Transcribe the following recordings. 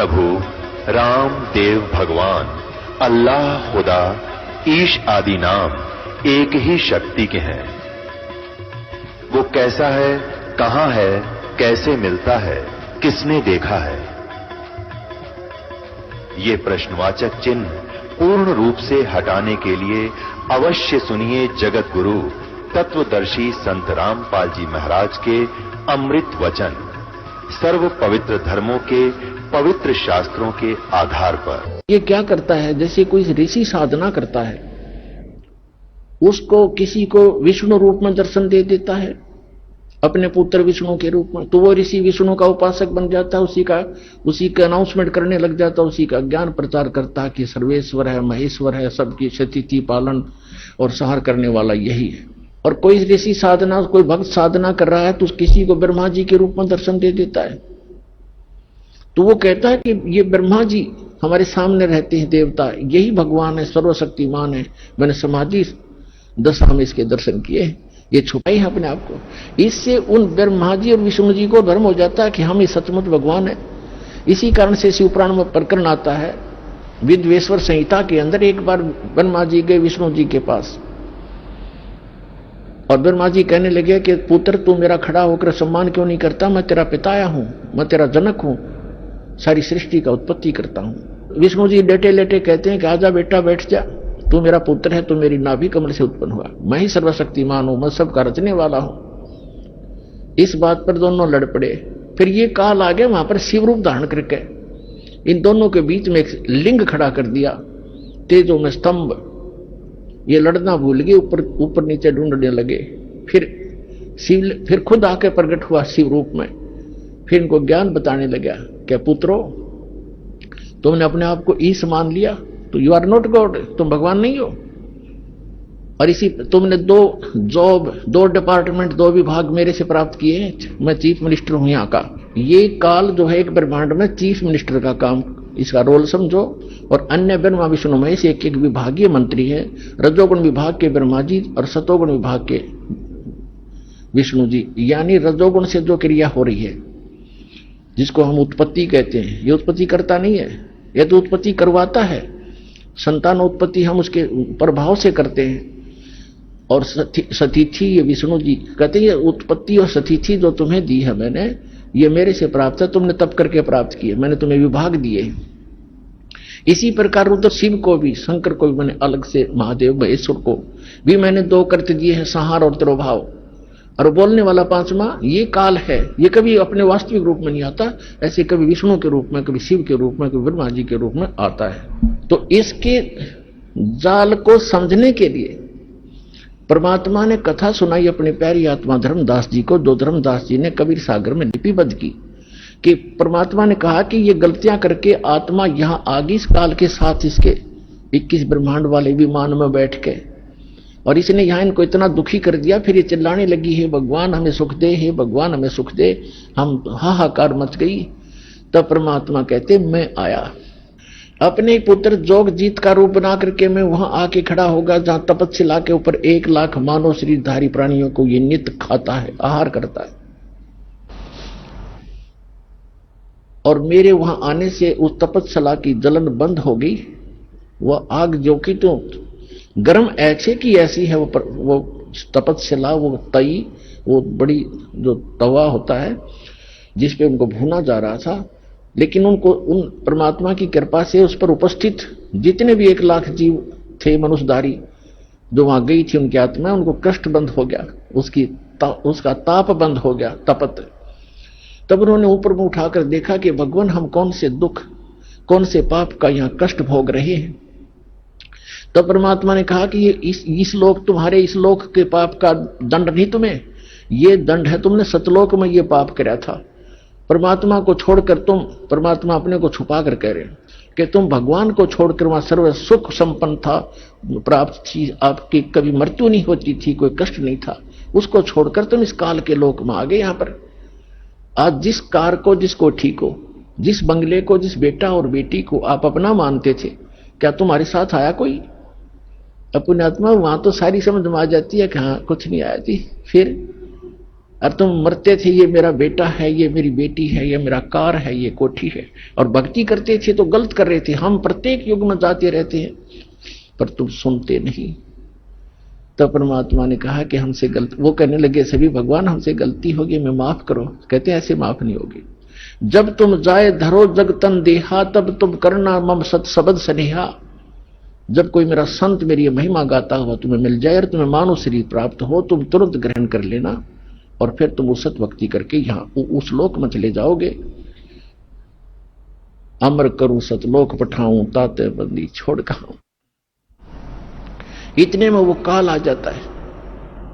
प्रभु राम देव भगवान अल्लाह खुदा ईश आदि नाम एक ही शक्ति के हैं। वो कैसा है, कहां है, कैसे मिलता है, किसने देखा है? ये प्रश्नवाचक चिन्ह पूर्ण रूप से हटाने के लिए अवश्य सुनिए जगत गुरु तत्वदर्शी संत रामपाल जी महाराज के अमृत वचन, सर्व पवित्र धर्मों के पवित्र शास्त्रों के आधार पर। ये क्या करता है, जैसे कोई ऋषि साधना करता है, उसको किसी को विष्णु रूप में दर्शन दे देता है, अपने पुत्र विष्णु के रूप में, तो वो ऋषि विष्णु का उपासक बन जाता है, उसी का अनाउंसमेंट करने लग जाता है, उसी का ज्ञान प्रचार करता है कि सर्वेश्वर है, महेश्वर है, सबकी स्थिति पालन और संहार करने वाला यही है। और कोई ऋषि साधना, कोई भक्त साधना कर रहा है तो किसी को ब्रह्मा जी के रूप में दर्शन दे देता है, तो वो कहता है कि ये ब्रह्मा जी हमारे सामने रहते हैं, देवता यही भगवान है, सर्वशक्तिमान है, मैंने समाधि दशा में इसके दर्शन किए, ये छुपाई है अपने आप को। इससे उन ब्रह्मा जी और विष्णु जी को भ्रम हो जाता है कि हम ही सचमुच भगवान है। इसी कारण से शिवपुराण में प्रकरण आता है, विद्वेश्वर संहिता के अंदर, एक बार ब्रह्मा जी गए विष्णु जी के पास और ब्रह्मा जी कहने लगे कि पुत्र तू मेरा खड़ा होकर सम्मान क्यों नहीं करता, मैं तेरा पिताया हूं, मैं तेरा जनक हूं, सारी सृष्टि का उत्पत्ति करता हूं। विष्णु जी लेटे लेटे कहते हैं कि आजा बेटा बैठ जा, तू मेरा पुत्र है, तू मेरी नाभि कमल से उत्पन्न हुआ, मैं ही सर्वशक्तिमान हूं, मैं सबका रचने वाला हूं। इस बात पर दोनों लड़ पड़े। फिर ये काल आ गया, वहां पर शिव रूप धारण करके इन दोनों के बीच में एक लिंग खड़ा कर दिया, तेजों में स्तंभ। ये लड़ना भूल गए, ऊपर ऊपर नीचे ढूंढने लगे। फिर खुद आके प्रकट हुआ शिव रूप में, फिर इनको ज्ञान बताने लगा, क्या पुत्रो तुमने अपने आप को ईश मान लिया तो यू आर नॉट गॉड, तुम भगवान नहीं हो। और इसी तुमने दो डिपार्टमेंट, दो विभाग मेरे से प्राप्त किए, मैं चीफ मिनिस्टर हूं यहाँ का। ये काल जो है एक ब्रह्मांड में चीफ मिनिस्टर का काम, इसका रोल समझो। और अन्य ब्रह्मा विष्णु महेश एक एक विभागीय मंत्री है, रजोगुण विभाग के ब्रह्मा जी और सतोगुण विभाग के विष्णु जी। यानी रजोगुण से जो क्रिया हो रही है, जिसको हम उत्पत्ति कहते हैं, ये उत्पत्ति करता नहीं है, यह तो उत्पत्ति करवाता है। संतान उत्पत्ति हम उसके प्रभाव से करते हैं। और सतिथि, ये विष्णु जी कहते हैं, ये उत्पत्ति और सतिथि जो तुम्हें दी है मैंने, ये मेरे से प्राप्त है, तुमने तप करके प्राप्त किए, मैंने तुम्हें विभाग दिए। इसी प्रकार रुद्र शिव को भी, शंकर को भी मैंने अलग से, महादेव महेश्वर को भी मैंने दो कर्त दिए हैं, संहार और तिरोभाव। और बोलने वाला पांचवा ये काल है, ये कभी अपने वास्तविक रूप में नहीं आता, ऐसे कभी विष्णु के रूप में, कभी शिव के रूप में, कभी ब्रह्मा जी के रूप में आता है। तो इसके जाल को समझने के लिए परमात्मा ने कथा सुनाई अपने प्यारी आत्मा धर्मदास जी को, जो धर्मदास जी ने कबीर सागर में लिपिबद्ध की, कि परमात्मा ने कहा कि ये गलतियां करके आत्मा यहां आ गई इस काल के साथ, इसके 21 ब्रह्मांड वाले विमान में बैठ के, और इसने यहां इनको इतना दुखी कर दिया। फिर ये चिल्लाने लगी, हे भगवान हमें सुख दे, हे भगवान हमें सुख दे, हम हाहाकार मच गई। तब परमात्मा कहते मैं आया, अपने पुत्र जोग जीत का रूप बना करके मैं वहां आके खड़ा होगा, जहां तपस्या के ऊपर 1 लाख मानव शरीरधारी प्राणियों को ये नित्य खाता है, आहार करता है। और मेरे वहां आने से उस तपस्या की जलन बंद हो गई। वह आग जो कि तो गर्म ऐसे की ऐसी है, वो तपस्या, वो तई, वो बड़ी जो तवा होता है जिसपे उनको भूना जा रहा था, लेकिन उनको उन परमात्मा की कृपा से उस पर उपस्थित जितने भी 1 लाख जीव थे मनुष्यधारी जो वहां गई थी, उनकी आत्मा, उनको कष्ट बंद हो गया, उसका ताप बंद हो गया, तपत। तब उन्होंने ऊपर में उठाकर देखा कि भगवान हम कौन से दुख, कौन से पाप का यहाँ कष्ट भोग रहे हैं। तब परमात्मा ने कहा कि ये इस लोक, तुम्हारे इस लोक के पाप का दंड नहीं तुम्हें, ये दंड है, तुमने सतलोक में ये पाप किया था। परमात्मा को छोड़कर तुम, परमात्मा अपने को छुपा कर कह रहे हैं कि तुम भगवान को छोड़कर वहां सर्व सुख संपन्न था, प्राप्त थी, आपकी कभी मृत्यु नहीं होती थी, कोई कष्ट नहीं था, उसको छोड़कर तुम इस काल के लोक में आ गए। यहाँ पर आज जिस कार को, जिसको ठीक हो, जिस बंगले को, जिस बेटा और बेटी को आप अपना मानते थे, क्या तुम्हारे साथ आया कोई? अपनी आत्मा वहां तो सारी समझ में आ जाती है कि हाँ कुछ नहीं आया थी। फिर और तुम मरते थे ये मेरा बेटा है, ये मेरी बेटी है, ये मेरा कार है, ये कोठी है, और भक्ति करते थे तो गलत कर रहे थे। हम प्रत्येक युग में जाते रहते हैं पर तुम सुनते नहीं। तो परमात्मा ने कहा कि हमसे गलती, वो कहने लगे सभी भगवान हमसे गलती होगी, मैं माफ करो। कहते ऐसे माफ नहीं होगी। जब तुम जाए धरो जग तन देहा, तब तुम करना मम सत शब्द स्नेहा। जब कोई मेरा संत मेरी महिमा गाता हुआ तुम्हें मिल जाए और तुम्हें मानव शरीर प्राप्त हो, तुम तुरंत ग्रहण कर लेना और फिर तुम उस सत भक्ति करके यहां उस लोक में चले जाओगे। अमर करूं सतलोक पठाऊं, ताते बंदी छोड़ कहां। इतने में वो काल आ जाता है।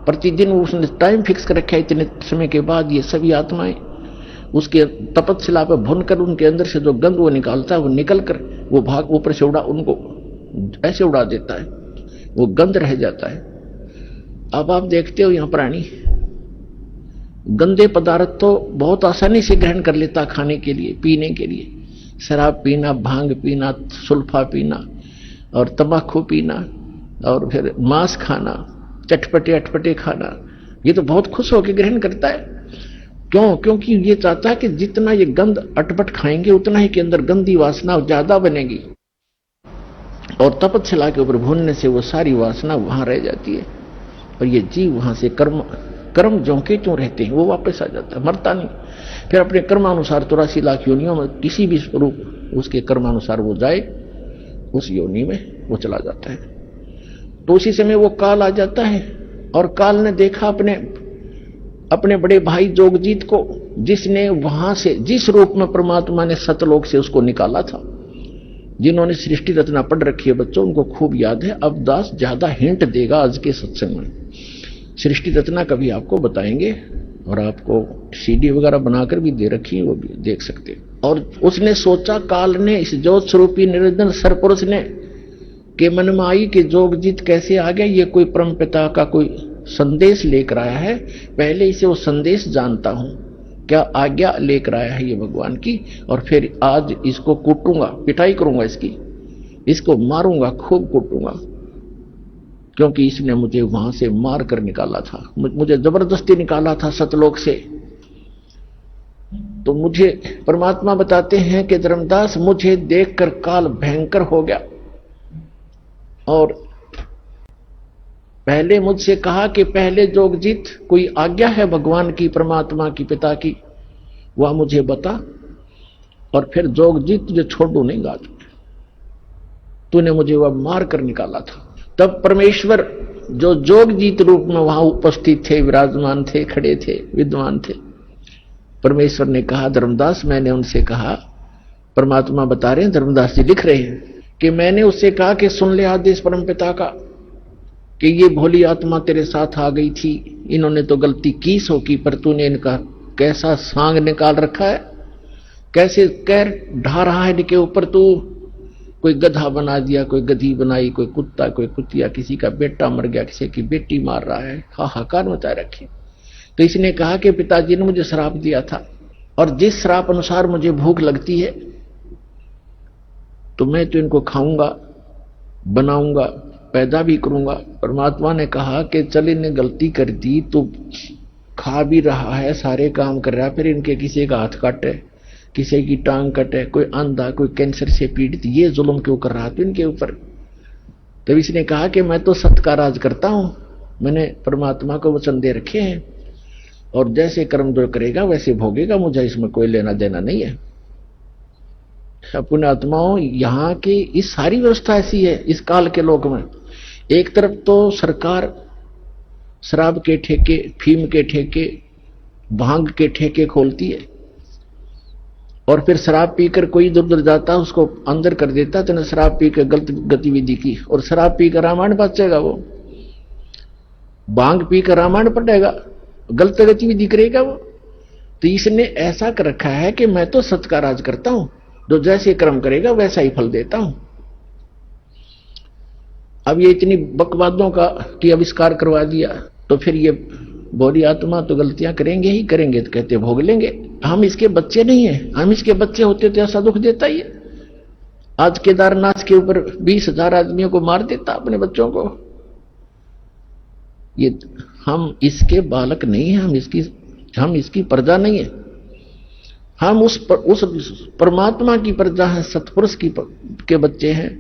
प्रतिदिन उसने टाइम फिक्स कर रखा है, इतने समय के बाद ये सभी आत्माएं उसके तपस्या पे भुनकर उनके अंदर से जो गंध वो निकालता है, वो निकल कर वो भाग ऊपर से उड़ा, उनको ऐसे उड़ा देता है, वो गंध रह जाता है। अब आप देखते हो यहां प्राणी गंदे पदार्थ तो बहुत आसानी से ग्रहण कर लेता खाने के लिए, पीने के लिए। शराब पीना, भांग पीना, सुल्फा पीना और तंबाकू पीना और फिर मांस खाना, चटपटे अटपटे खाना, ये तो बहुत खुश होकर ग्रहण करता है। क्यों? क्योंकि ये चाहता है कि जितना ये गंध अटपट खाएंगे उतना ही के अंदर गंदी वासना ज्यादा बनेगी, और तपस्या के ऊपर भूनने से वो सारी वासना वहां रह जाती है और ये जीव वहां से कर्म जो के क्यों रहते हैं वो वापस आ जाता है, मरता नहीं। फिर अपने कर्मानुसार 84 लाख योनियों में किसी भी स्वरूप उसके कर्मानुसार वो जाए, उस योनि में वो चला जाता है। तो उसी समय वो काल आ जाता है और काल ने देखा अपने बड़े भाई जोगजीत को, जिसने वहां से जिस रूप में परमात्मा ने सतलोक से उसको निकाला था। जिन्होंने सृष्टि रचना पढ़ रखी है बच्चों, उनको खूब याद है। अब दास ज्यादा हिंट देगा आज के सत्संग में। सृष्टि रचना कभी आपको बताएंगे और आपको सीडी वगैरह बनाकर भी दे रखी है, वो भी देख सकते हैं। और उसने सोचा, काल ने इस ज्योत स्वरूपी निरंजन सरपुरुष ने के मन में आई कि जोगजीत कैसे आ गया, ये कोई परम पिता का कोई संदेश लेकर आया है, पहले इसे वो संदेश जानता हूं, क्या आज्ञा लेकर आया है ये भगवान की, और फिर आज इसको कूटूंगा, पिटाई करूंगा इसको मारूंगा, खूब कूटूंगा, क्योंकि इसने मुझे वहां से मार कर निकाला था, मुझे जबरदस्ती निकाला था सतलोक से। तो मुझे परमात्मा बताते हैं कि धर्मदास मुझे देखकर काल भयंकर हो गया और पहले मुझसे कहा कि पहले जोगजीत कोई आज्ञा है भगवान की, परमात्मा की, पिता की, वह मुझे बता, और फिर जोगजीत तुझे छोड़ दूंगा, तूने मुझे वह मार कर निकाला था। तब परमेश्वर जो जोगजीत रूप में वहां उपस्थित थे, विराजमान थे, खड़े थे, विद्वान थे, परमेश्वर ने कहा धर्मदास, मैंने उनसे कहा, परमात्मा बता रहे हैं, धर्मदास जी लिख रहे हैं कि मैंने उससे कहा कि सुन ले आदेश परमपिता का कि ये भोली आत्मा तेरे साथ आ गई थी, इन्होंने तो गलती की सो की, पर तूने इनका कैसा सांग निकाल रखा है, कैसे कैर ढा रहा है इनके ऊपर, तू कोई गधा बना दिया, कोई गधी बनाई, कोई कुत्ता, कोई कुतिया, किसी का बेटा मर गया, किसी की बेटी मार रहा है, हाहाकार मचा रखी। तो इसने कहा कि पिताजी ने मुझे श्राप दिया था और जिस श्राप अनुसार मुझे भूख लगती है तो मैं तो इनको खाऊंगा, बनाऊंगा, पैदा भी करूंगा। परमात्मा ने कहा कि चल इन्हें गलती कर दी, तो खा भी रहा है, सारे काम कर रहा है, फिर इनके किसी का हाथ काटे, किसी की टांग कटे, कोई अंधा, कोई कैंसर से पीड़ित, ये जुल्म क्यों कर रहा था इनके ऊपर। तब इसने कहा कि मैं तो सत्य का राज करता हूं, मैंने परमात्मा को वचन दे रखे हैं और जैसे कर्म जो करेगा वैसे भोगेगा, मुझे इसमें कोई लेना देना नहीं है। पुण्यात्माओं, यहाँ की इस सारी व्यवस्था ऐसी है इस काल के लोक में। एक तरफ तो सरकार शराब के ठेके, फीम के ठेके, भांग के ठेके खोलती है और फिर शराब पीकर कोई इधर उधर जाता है उसको अंदर कर देता, तो शराब पीकर गलत गतिविधि की, और शराब पीकर रामायण बचेगा, वो भांग पीकर रामायण पढ़ेगा, गलत गतिविधि करेगा वो। तो इसने ऐसा कर रखा है कि मैं तो सत्य का राज करता हूं, जो जैसे कर्म करेगा वैसा ही फल देता हूं। अब ये इतनी बकवादों का की आविष्कार करवा दिया, तो फिर ये भोली आत्मा तो गलतियां करेंगे ही करेंगे, तो कहते भोग लेंगे। हम इसके बच्चे नहीं है, हम इसके बच्चे होते तो ऐसा दुख देता ही है। आज केदारनाथ के ऊपर 20,000 आदमियों को मार देता अपने बच्चों को। ये हम इसके बालक नहीं है, हम इसकी हम इसकी प्रजा नहीं है, हम उस परमात्मा की प्रजा है, सतपुरुष के बच्चे हैं,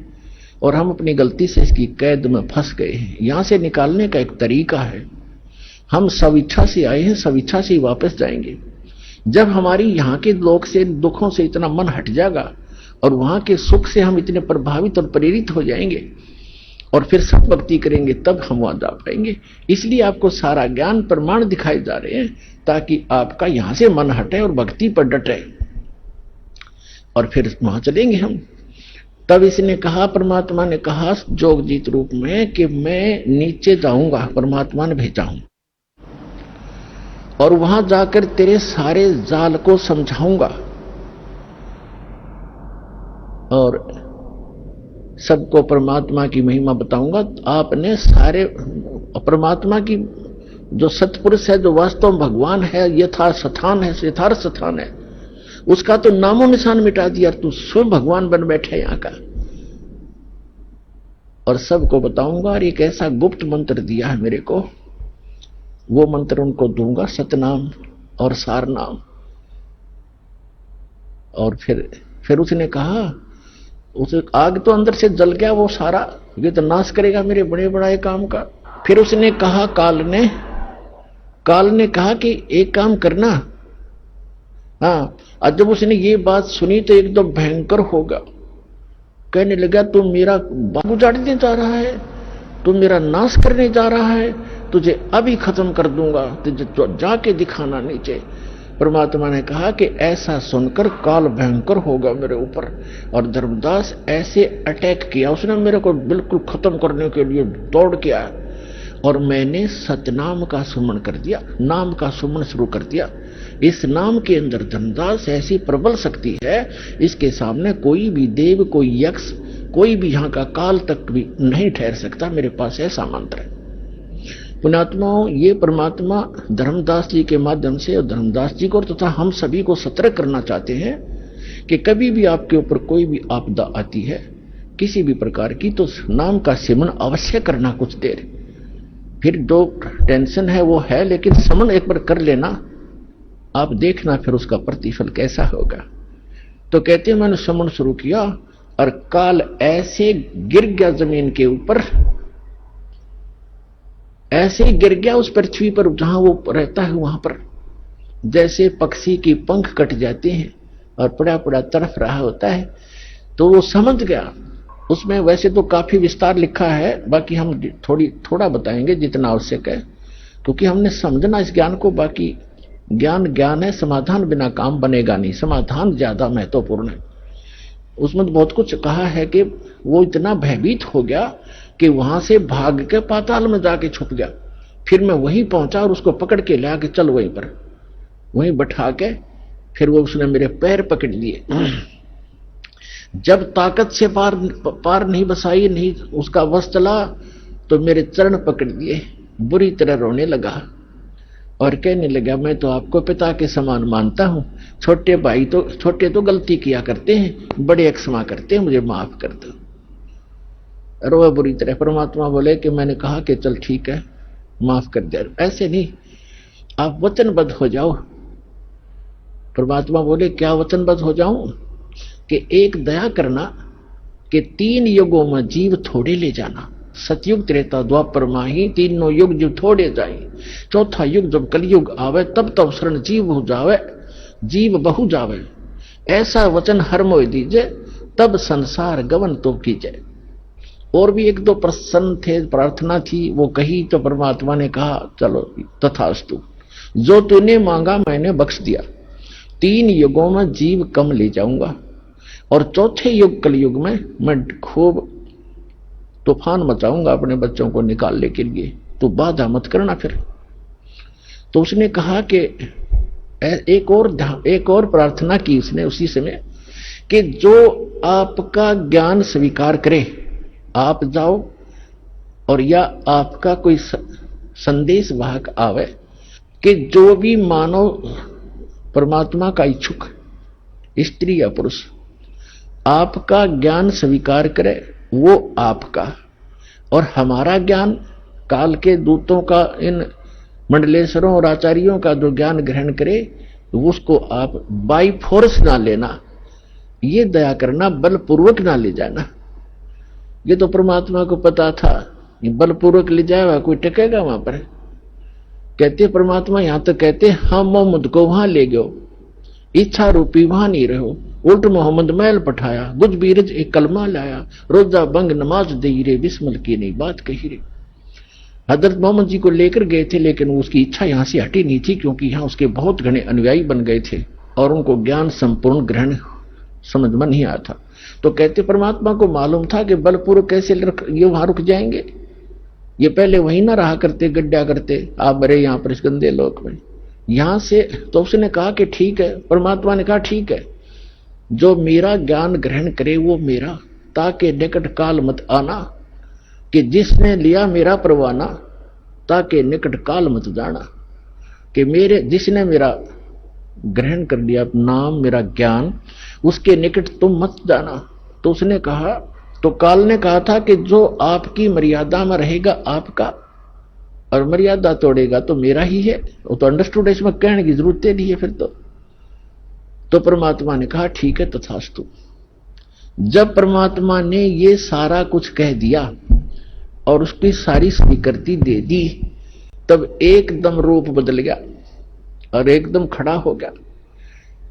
और हम अपनी गलती से इसकी कैद में फंस गए हैं। यहां से निकालने का एक तरीका है, हम स्वेच्छा से आए हैं, स्वेच्छा से ही वापस जाएंगे। जब हमारी यहाँ के लोक से, दुखों से इतना मन हट जाएगा और वहां के सुख से हम इतने प्रभावित और प्रेरित हो जाएंगे और फिर सब भक्ति करेंगे, तब हम वहां जा पाएंगे। इसलिए आपको सारा ज्ञान प्रमाण दिखाए जा रहे हैं ताकि आपका यहां से मन हटे और भक्ति पर डटे, और फिर वहां चलेंगे हम। तब इसने कहा, परमात्मा ने कहा जोगजीत रूप में कि मैं नीचे जाऊंगा, परमात्मा ने भेजा हूं, और वहां जाकर तेरे सारे जाल को समझाऊंगा और सबको परमात्मा की महिमा बताऊंगा। आपने सारे परमात्मा की जो सतपुरुष है, जो वास्तव में भगवान है, यथार्थ स्थान है, उसका तो नामो निशान मिटा दिया, तू स्वयं भगवान बन बैठे यहां का। और सबको बताऊंगा, और एक ऐसा गुप्त मंत्र दिया है मेरे को, वो मंत्र उनको दूंगा, सतनाम और सारनाम। और फिर उसने कहा, उसे आग तो अंदर से जल गया वो सारा, ये तो नाश करेगा मेरे बड़े बड़े काम का। फिर उसने कहा, काल ने कहा कि एक काम करना। हाँ, और जब उसने ये बात सुनी तो एकदम भयंकर होगा, कहने लगा तू मेरा बाग उजाड़ने जा रहा है, तू मेरा नाश करने जा रहा है, तुझे अभी खत्म कर दूंगा, तुझे जाके दिखाना नीचे। परमात्मा ने कहा कि ऐसा सुनकर काल भयंकर होगा मेरे ऊपर। और धर्मदास ऐसे अटैक किया, उसने मेरे को बिल्कुल खत्म करने के लिए दौड़ के आया, और मैंने सतनाम का सुमन कर दिया, नाम का सुमन शुरू कर दिया। इस नाम के अंदर धर्मदास ऐसी प्रबल शक्ति है, इसके सामने कोई भी देव, कोई यक्ष, कोई भी यहाँ का काल तक भी नहीं ठहर सकता। मेरे पास ऐसा मंत्र है। पुण्यात्माओं, ये परमात्मा धर्मदास जी के माध्यम से, और धर्मदास जी को तथा हम सभी को सतर्क करना चाहते हैं कि कभी भी आपके ऊपर कोई भी आपदा आती है किसी भी प्रकार की, तो नाम का सिमरन अवश्य करना कुछ देर। फिर जो टेंशन है वो है, लेकिन समन एक बार कर लेना, आप देखना फिर उसका प्रतिफल कैसा होगा। तो कहते हैं मैंने समन शुरू किया और काल ऐसे गिर गया जमीन के ऊपर, ऐसे ही गिर गया उस पृथ्वी पर जहां वो रहता है, वहां पर जैसे पक्षी की पंख कट जाते हैं और पड़ा पड़ा तड़फ रहा होता है। तो वो समझ गया। उसमें वैसे तो काफी विस्तार लिखा है, बाकी हम थोड़ा बताएंगे जितना आवश्यक है, क्योंकि हमने समझना इस ज्ञान को। बाकी ज्ञान है, समाधान बिना काम बनेगा नहीं, समाधान ज्यादा महत्वपूर्ण है। उसमें तो बहुत कुछ कहा है कि वो इतना भयभीत हो गया कि वहां से भाग के पाताल में जाके छुप गया। फिर मैं वहीं पहुंचा और उसको पकड़ के ले आके चल वहीं पर, वहीं बैठा के फिर वो उसने मेरे पैर पकड़ लिए। जब ताकत से पार नहीं बसाई, नहीं उसका वश चला, तो मेरे चरण पकड़ लिए, बुरी तरह रोने लगा और कहने लगा मैं तो आपको पिता के समान मानता हूं, छोटे तो गलती किया करते हैं, बड़े क्षमा करते हैं, मुझे माफ कर दो। रोया बुरी तरह। परमात्मा बोले कि मैंने कहा कि चल ठीक है, माफ कर दे। ऐसे नहीं, आप वचनबद्ध हो जाओ। परमात्मा बोले क्या वचनबद्ध हो जाऊं? कि एक दया करना कि 3 युगों में जीव थोड़े ले जाना, सतयुग त्रेता द्वापर माही, तीनों युग जो थोड़े जाए, चौथा युग जब कलयुग आवे, तब शरण जीव हो जावे, जीव बहु जावे, ऐसा वचन हर मोय दीजे, तब संसार गवन तो कीजे। और भी 1-2 प्रश्न थे, प्रार्थना थी, वो कही तो परमात्मा ने कहा चलो तथास्तु, जो तूने मांगा मैंने बख्श दिया। 3 युगों में जीव कम ले जाऊंगा, और चौथे युग कलयुग में मैं खूब तूफान मचाऊंगा अपने बच्चों को निकालने के लिए, तो बाधा मत करना फिर। तो उसने कहा कि एक और प्रार्थना की उसने उसी समय कि जो आपका ज्ञान स्वीकार करे, आप जाओ, और या आपका कोई संदेश वाहक आवे कि जो भी मानव परमात्मा का इच्छुक, स्त्री या पुरुष, आपका ज्ञान स्वीकार करे, वो आपका, और हमारा ज्ञान काल के दूतों का, इन मंडलेश्वरों और आचार्यों का जो ज्ञान ग्रहण करे उसको आप बाई फोर्स ना लेना, ये दया करना, बलपूर्वक ना ले जाना। ये तो परमात्मा को पता था, बलपूर्वक ले जाएगा कोई टिकेगा वहां पर? कहते परमात्मा यहां तक कहते हम मोहम्मद को वहां ले गयो, इच्छा रूपी वहां नहीं रहो, उल्ट मोहम्मद मैल पठाया, गुज बीरज एक कलमा लाया, रोजा बंग नमाज दे रे, बिस्मिल की नहीं बात कही रे। हजरत मोहम्मद जी को लेकर गए थे, लेकिन उसकी इच्छा यहां से हटी नहीं थी, क्योंकि यहां उसके बहुत घने अनुयायी बन गए थे और उनको ज्ञान संपूर्ण ग्रहण समझ में नहीं आया था। तो कहते परमात्मा को मालूम था कि बलपूर्वक कैसे ये वहां रुक जाएंगे, ये पहले वहीं ना रहा करते, गड्ढा करते, आप बड़े यहां पर इस गंदे लोक में यहां से। तो उसने कहा कि ठीक है, परमात्मा ने कहा ठीक है, जो मेरा ज्ञान ग्रहण करे वो मेरा, ताकि निकट काल मत आना, कि जिसने लिया मेरा परवाना, ताकि निकट काल मत जाना, कि मेरे जिसने मेरा ग्रहण कर लिया नाम, मेरा ज्ञान, उसके निकट तुम मत जाना। तो उसने कहा, तो काल ने कहा था कि जो आपकी मर्यादा में रहेगा आपका, और मर्यादा तोड़ेगा तो मेरा ही है। वो तो अंडरस्टूड, इसमें कहने की जरूरत नहीं है फिर तो परमात्मा ने कहा ठीक है तथास्तु। जब परमात्मा ने ये सारा कुछ कह दिया और उसकी सारी स्वीकृति दे दी, तब एकदम रूप बदल गया और एकदम खड़ा हो गया,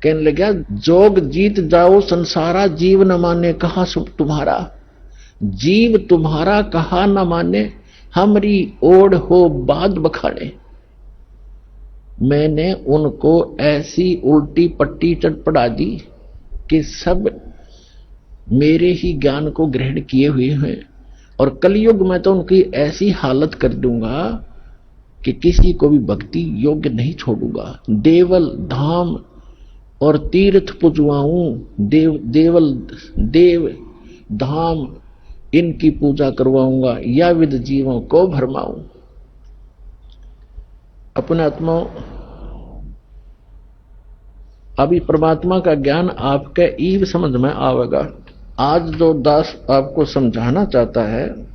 कहने लगा जोग जीत जाओ संसारा, जीव न माने कहा तुम्हारा, जीव तुम्हारा कहा न माने, हमरी ओढ़ हो बाद बखाने। मैंने उनको ऐसी उल्टी पट्टी चटपटा दी कि सब मेरे ही ज्ञान को ग्रहण किए हुए हैं, और कलयुग में तो उनकी ऐसी हालत कर दूंगा कि किसी को भी भक्ति योग्य नहीं छोड़ूंगा। देवल धाम और तीर्थ पुजवाऊं, देव धाम इनकी पूजा करवाऊंगा, या विद जीवों को भरमाऊं। अपने आत्मा अभी परमात्मा का ज्ञान आपके ईव समझ में आवेगा। आज जो दास आपको समझाना चाहता है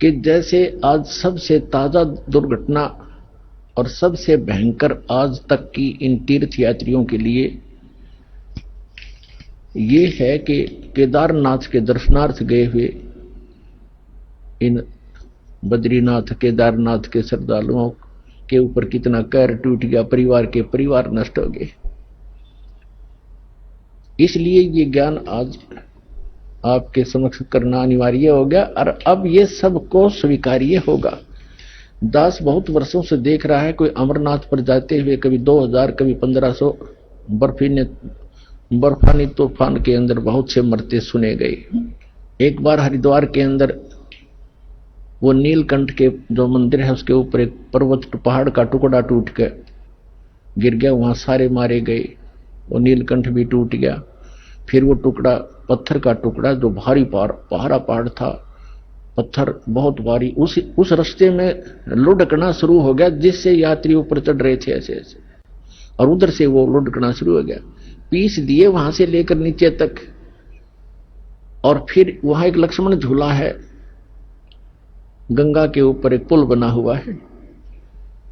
कि जैसे आज सबसे ताजा दुर्घटना और सबसे भयंकर आज तक की इन तीर्थ यात्रियों के लिए ये है कि केदारनाथ के दर्शनार्थ गए हुए इन बद्रीनाथ केदारनाथ के श्रद्धालुओं के ऊपर कितना कहर टूट गया, परिवार के परिवार नष्ट हो गए। इसलिए ये ज्ञान आज आपके समक्ष करना अनिवार्य हो गया, और अब ये सबको स्वीकार्य होगा। दास बहुत वर्षों से देख रहा है, कोई अमरनाथ पर जाते हुए कभी 2000 कभी 1500 बर्फानी तूफान के अंदर बहुत से मरते सुने गए। एक बार हरिद्वार के अंदर वो नीलकंठ के जो मंदिर है उसके ऊपर एक पर्वत पहाड़ का टुकड़ा टूट के गिर गया, वहां सारे मारे गए, वो नीलकंठ भी टूट गया। फिर वो टुकड़ा पत्थर का टुकड़ा जो भारी पहाड़ था, पत्थर बहुत भारी, उस रास्ते में लुढ़कना शुरू हो गया, जिससे यात्री ऊपर चढ़ रहे थे ऐसे ऐसे, और उधर से वो लुढ़कना शुरू हो गया, पीस दिए वहां से लेकर नीचे तक। और फिर वहां एक लक्ष्मण झूला है, गंगा के ऊपर एक पुल बना हुआ है,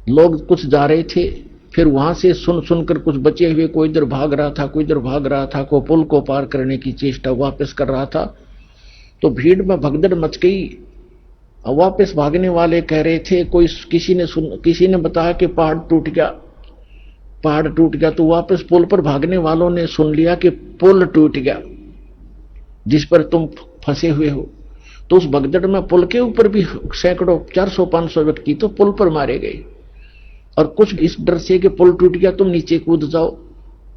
लोग कुछ जा रहे थे, फिर वहां से सुनकर कुछ बचे हुए कोई इधर भाग रहा था, कोई इधर भाग रहा था, कोई पुल को पार करने की चेष्टा वापस कर रहा था। तो भीड़ में भगदड़ मच गई। वापस भागने वाले कह रहे थे, किसी ने बताया कि पहाड़ टूट गया। तो वापस पुल पर भागने वालों ने सुन लिया कि पुल टूट गया जिस पर तुम फंसे हुए हो। तो उस भगदड़ में पुल के ऊपर भी सैकड़ों 400-500 व्यक्ति तो पुल पर मारे गए, और कुछ इस डर से कि पुल टूट गया तुम नीचे कूद जाओ,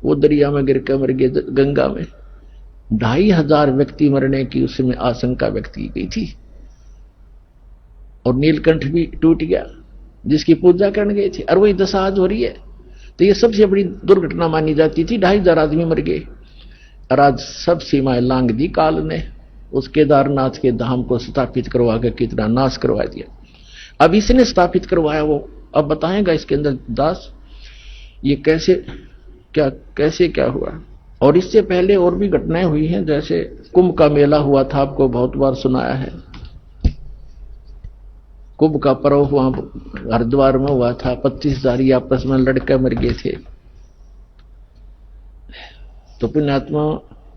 वो दरिया में गिर कर मर गए गंगा में। 2500 व्यक्ति मरने की उसमें आशंका व्यक्त की गई थी, और नीलकंठ भी टूट गया जिसकी पूजा करने गए थे, और वही दशा आज हो रही है। तो ये सबसे बड़ी दुर्घटना मानी जाती थी, 2500 आदमी मर गए, और आज सब सीमाएं लांग दी काल ने, उस केदारनाथ के धाम को स्थापित करवा कर कितना नाश करवा दिया। अब इसने स्थापित करवाया, वो अब बताएगा इसके अंदर दास ये कैसे क्या हुआ। और इससे पहले और भी घटनाएं हुई हैं, जैसे कुंभ का मेला हुआ था, आपको बहुत बार सुनाया है। कुंभ का पर्व वहां हरिद्वार में हुआ था, 25,000 आपस में लड़के मर गए थे। तो पुण्यात्मा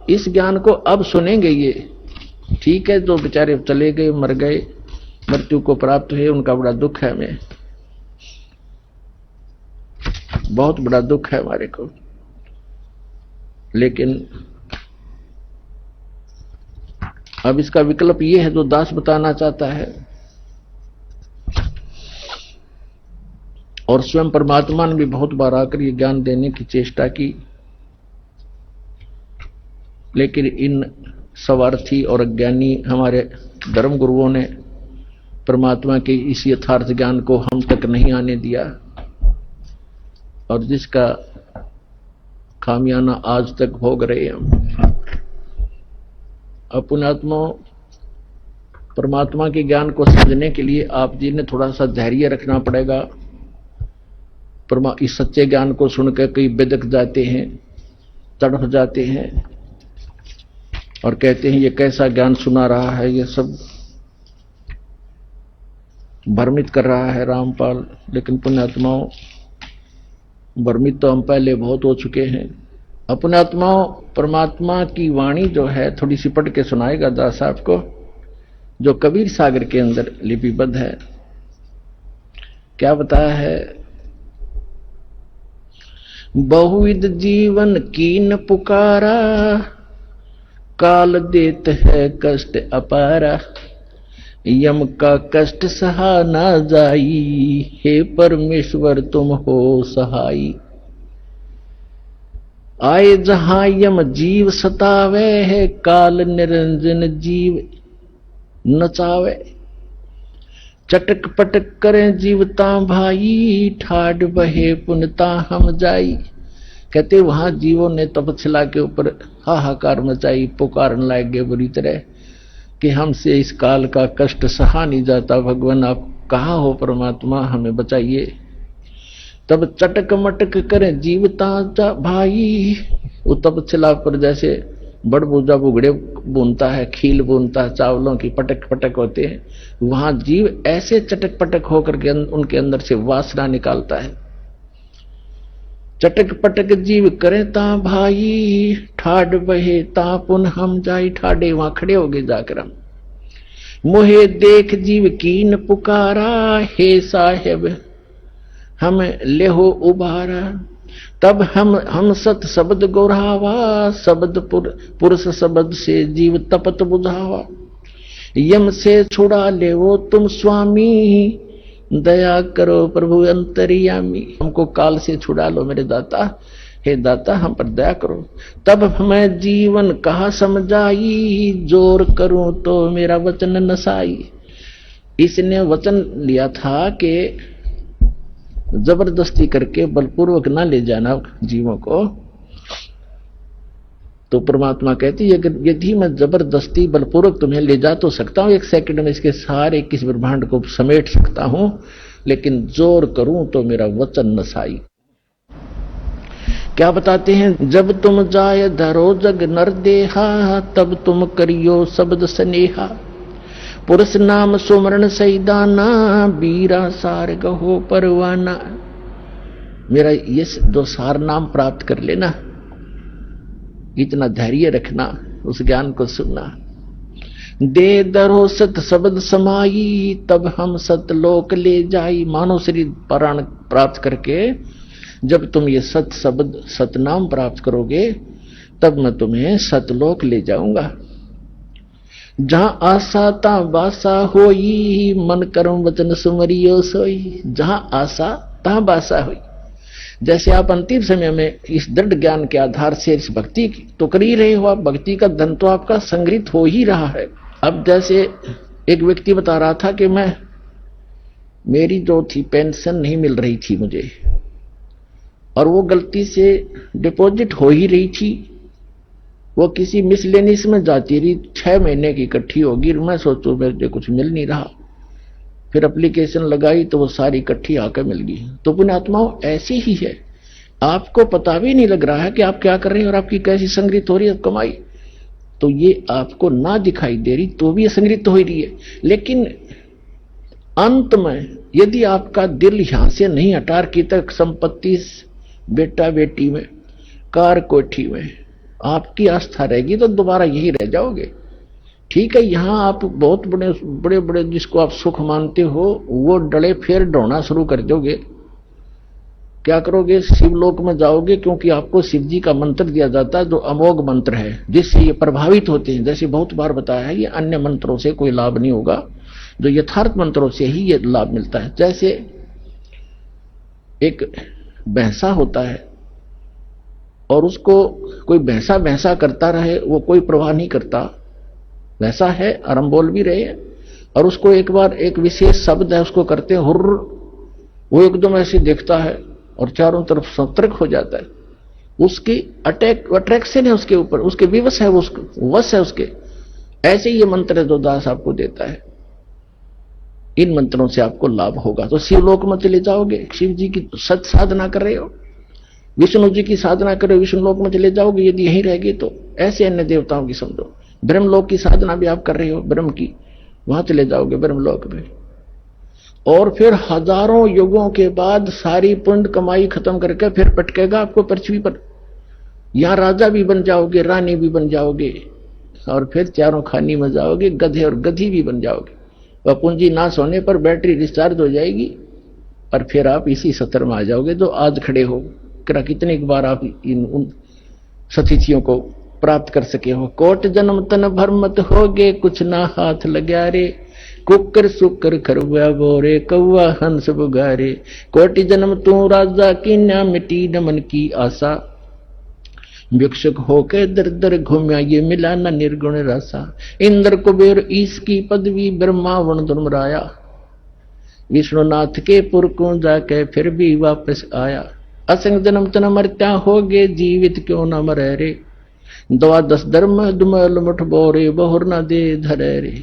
इस ज्ञान को अब सुनेंगे ये, ठीक है, जो बेचारे चले गए, मर गए, मृत्यु को प्राप्त हुए, उनका बड़ा दुख है, हमें बहुत बड़ा दुख है हमारे को। लेकिन अब इसका विकल्प ये है जो दास बताना चाहता है, और स्वयं परमात्मा ने भी बहुत बार आकर ये ज्ञान देने की चेष्टा की, लेकिन इन स्वार्थी और अज्ञानी हमारे धर्म गुरुओं ने परमात्मा के इस यथार्थ ज्ञान को हम तक नहीं आने दिया, और जिसका खामियाना आज तक भोग रहे हम। पुण्यात्मा परमात्मा के ज्ञान को समझने के लिए आप जी ने थोड़ा सा धैर्य रखना पड़ेगा। इस सच्चे ज्ञान को सुनकर कई बिदक जाते हैं, तड़फ जाते हैं और कहते हैं ये कैसा ज्ञान सुना रहा है, ये सब भ्रमित कर रहा है रामपाल। लेकिन पुण्यात्माओं, भ्रमित तो हम पहले बहुत हो चुके हैं। अपने आत्माओं, परमात्मा की वाणी जो है थोड़ी सी पढ़ के सुनाएगा दास साहब को, जो कबीर सागर के अंदर लिपिबद्ध है। क्या बताया है? बहुविध जीवन कीन पुकारा, काल देत है कष्ट अपारा, यम का कष्ट सहा ना जाई, हे परमेश्वर तुम हो सहाई। आए जहां यम जीव सतावे है, काल निरंजन जीव नचावे। चटक पटक करें जीवता भाई, ठाड बहे पुनता हम जाई। कहते वहां जीवों ने तपस्या के ऊपर हाहाकार मचाई, पुकारने लगे बुरी तरह कि हमसे इस काल का कष्ट सहा नहीं जाता, भगवान आप कहाँ हो, परमात्मा हमें बचाइए। तब चटक मटक करें जीवता भाई, वो तपस्या पर जैसे बड़ बूजा बुगड़े बुनता है, खील बुनता है, चावलों की पटक पटक होते हैं, वहां जीव ऐसे चटक पटक होकर के उनके अंदर से वासना निकालता है। चटक पटक जीव करे ता भाई, ठाड बहे ता पुन हम जाई। ठाडे वहां खड़े हो गए जाकर हम, मोहे देख जीव कीन पुकारा, हे साहेब हम लेहो उबारा। तब हम सत शब्द गोरावा, शब्द पुरुष शब्द से जीव तपत बुझावा। यम से छुड़ा ले वो तुम स्वामी, दया करो प्रभु अंतर्यामी। हमको काल से छुड़ा लो मेरे दाता, हे दाता हम पर दया करो। तब मैं जीवन कहा समझाई, जोर करूं तो मेरा वचन नसाई। इसने वचन लिया था कि जबरदस्ती करके बलपूर्वक ना ले जाना जीवों को। तो परमात्मा कहती है यदि मैं जबरदस्ती बलपूर्वक तुम्हें ले जा तो सकता हूं, 1 सेकंड में इसके सारे किस ब्रह्मांड को समेट सकता हूं, लेकिन जोर करूं तो मेरा वचन नसाई। क्या बताते हैं? जब तुम जाय धरो जग नर देहा, तब तुम करियो शब्द स्नेहा। पुरुष नाम सुमरण सैदाना, बीरा सार गहो परवाना। मेरा ये जो सार नाम प्राप्त कर लेना, इतना धैर्य रखना, उस ज्ञान को सुनना। दे दरो सत शब्द समाई, तब हम सतलोक ले जाई। मानव शरीर प्राण प्राप्त करके जब तुम ये सत शब्द सतनाम प्राप्त करोगे, तब मैं तुम्हें सतलोक ले जाऊंगा। जहां आशा ता बासा होई, मन कर्म वचन सुमरियो सोई। जहां आशा ता बासा हुई, जैसे आप अंतिम समय में इस दृढ़ ज्ञान के आधार से इस भक्ति तो कर ही रहे हो, आप भक्ति का धन तो आपका संग्रहित हो ही रहा है। अब जैसे एक व्यक्ति बता रहा था कि मेरी जो थी पेंशन नहीं मिल रही थी मुझे, और वो गलती से डिपॉजिट हो ही रही थी, वो किसी मिसलेनियस में जाती रही, 6 महीने की इकट्ठी होगी। मैं सोचू मेरे कुछ मिल नहीं रहा, फिर एप्लीकेशन लगाई तो वो सारी इकट्ठी आकर मिल गई। तो पुण्यात्माओं ऐसी ही है, आपको पता भी नहीं लग रहा है कि आप क्या कर रहे हैं और आपकी कैसी संग्रहित हो रही है कमाई। तो ये आपको ना दिखाई दे रही तो भी ये संग्रहित हो रही है, लेकिन अंत में यदि आपका दिल यहां से नहीं हटा की तक संपत्ति, बेटा बेटी में, कार कोठी में आपकी आस्था रहेगी तो दोबारा यही रह जाओगे। ठीक है, यहां आप बहुत बड़े बड़े बड़े जिसको आप सुख मानते हो वो डले फिर ढोना शुरू कर दोगे। क्या करोगे? शिवलोक में जाओगे, क्योंकि आपको शिव जी का मंत्र दिया जाता है जो अमोघ मंत्र है, जिससे ये प्रभावित होते हैं। जैसे बहुत बार बताया है, ये अन्य मंत्रों से कोई लाभ नहीं होगा, जो यथार्थ मंत्रों से ही ये लाभ मिलता है। जैसे एक भैंसा होता है और उसको कोई भैंसा भैंसा करता रहे, वो कोई परवाह नहीं करता, वैसा है, और हम बोल भी रहे हैं। और उसको एक बार एक विशेष शब्द है उसको करते हैं हुर्र, वो एकदम ऐसे देखता है और चारों तरफ सतर्क हो जाता है। उसकी अट्रैक्शन है उसके ऊपर, उसके विवश है, वश है उसके। ऐसे ये मंत्र जो दास आपको देता है, इन मंत्रों से आपको लाभ होगा। तो शिवलोक में चले जाओगे, शिव जी की सच साधना कर रहे हो, विष्णु जी की साधना कर रहे हो, विष्णु लोक में चले जाओगे। यदि यही रहेगी तो ऐसे अन्य देवताओं की समझो। ब्रह्मलोक की साधना भी आप कर रहे हो, ब्रह्म की, वहां चले जाओगे ब्रह्मलोक में। और फिर हजारों युगों के बाद सारी पुण्य कमाई खत्म करके फिर पटकेगा आपको पृथ्वी पर। यहां राजा भी बन जाओगे, रानी भी बन जाओगे, और फिर चारों खानी में जाओगे, गधे और गधी भी बन जाओगे। वह पूंजी नाश होने पर बैटरी डिस्चार्ज हो जाएगी और फिर आप इसी सत्र में आ जाओगे जो आज खड़े हो। कितनी बार आप इन उन सतिथियों को प्राप्त कर सके हो। कोट जन्म तन भरमत होगे, कुछ ना हाथ लगा रे, कुकर सुकर खरवा बोरे, कौवा हंस बुगारे। कोटि जन्म तू राजा की, ना मिटी न मन की आशा, भिक्षुक होके दर दर घूमया, ये मिला न निर्गुण रासा। इंद्र कुबेर ईश की पदवी, ब्रह्मा वन दुर्मराया, विष्णुनाथ के पुर को जाके फिर भी वापस आया। असंग जन्म तन मरत्या होगे, जीवित क्यों न मरे रे, द्वादश धर्म दुमल मुठ बोरे, बहुर न दे धरे रे।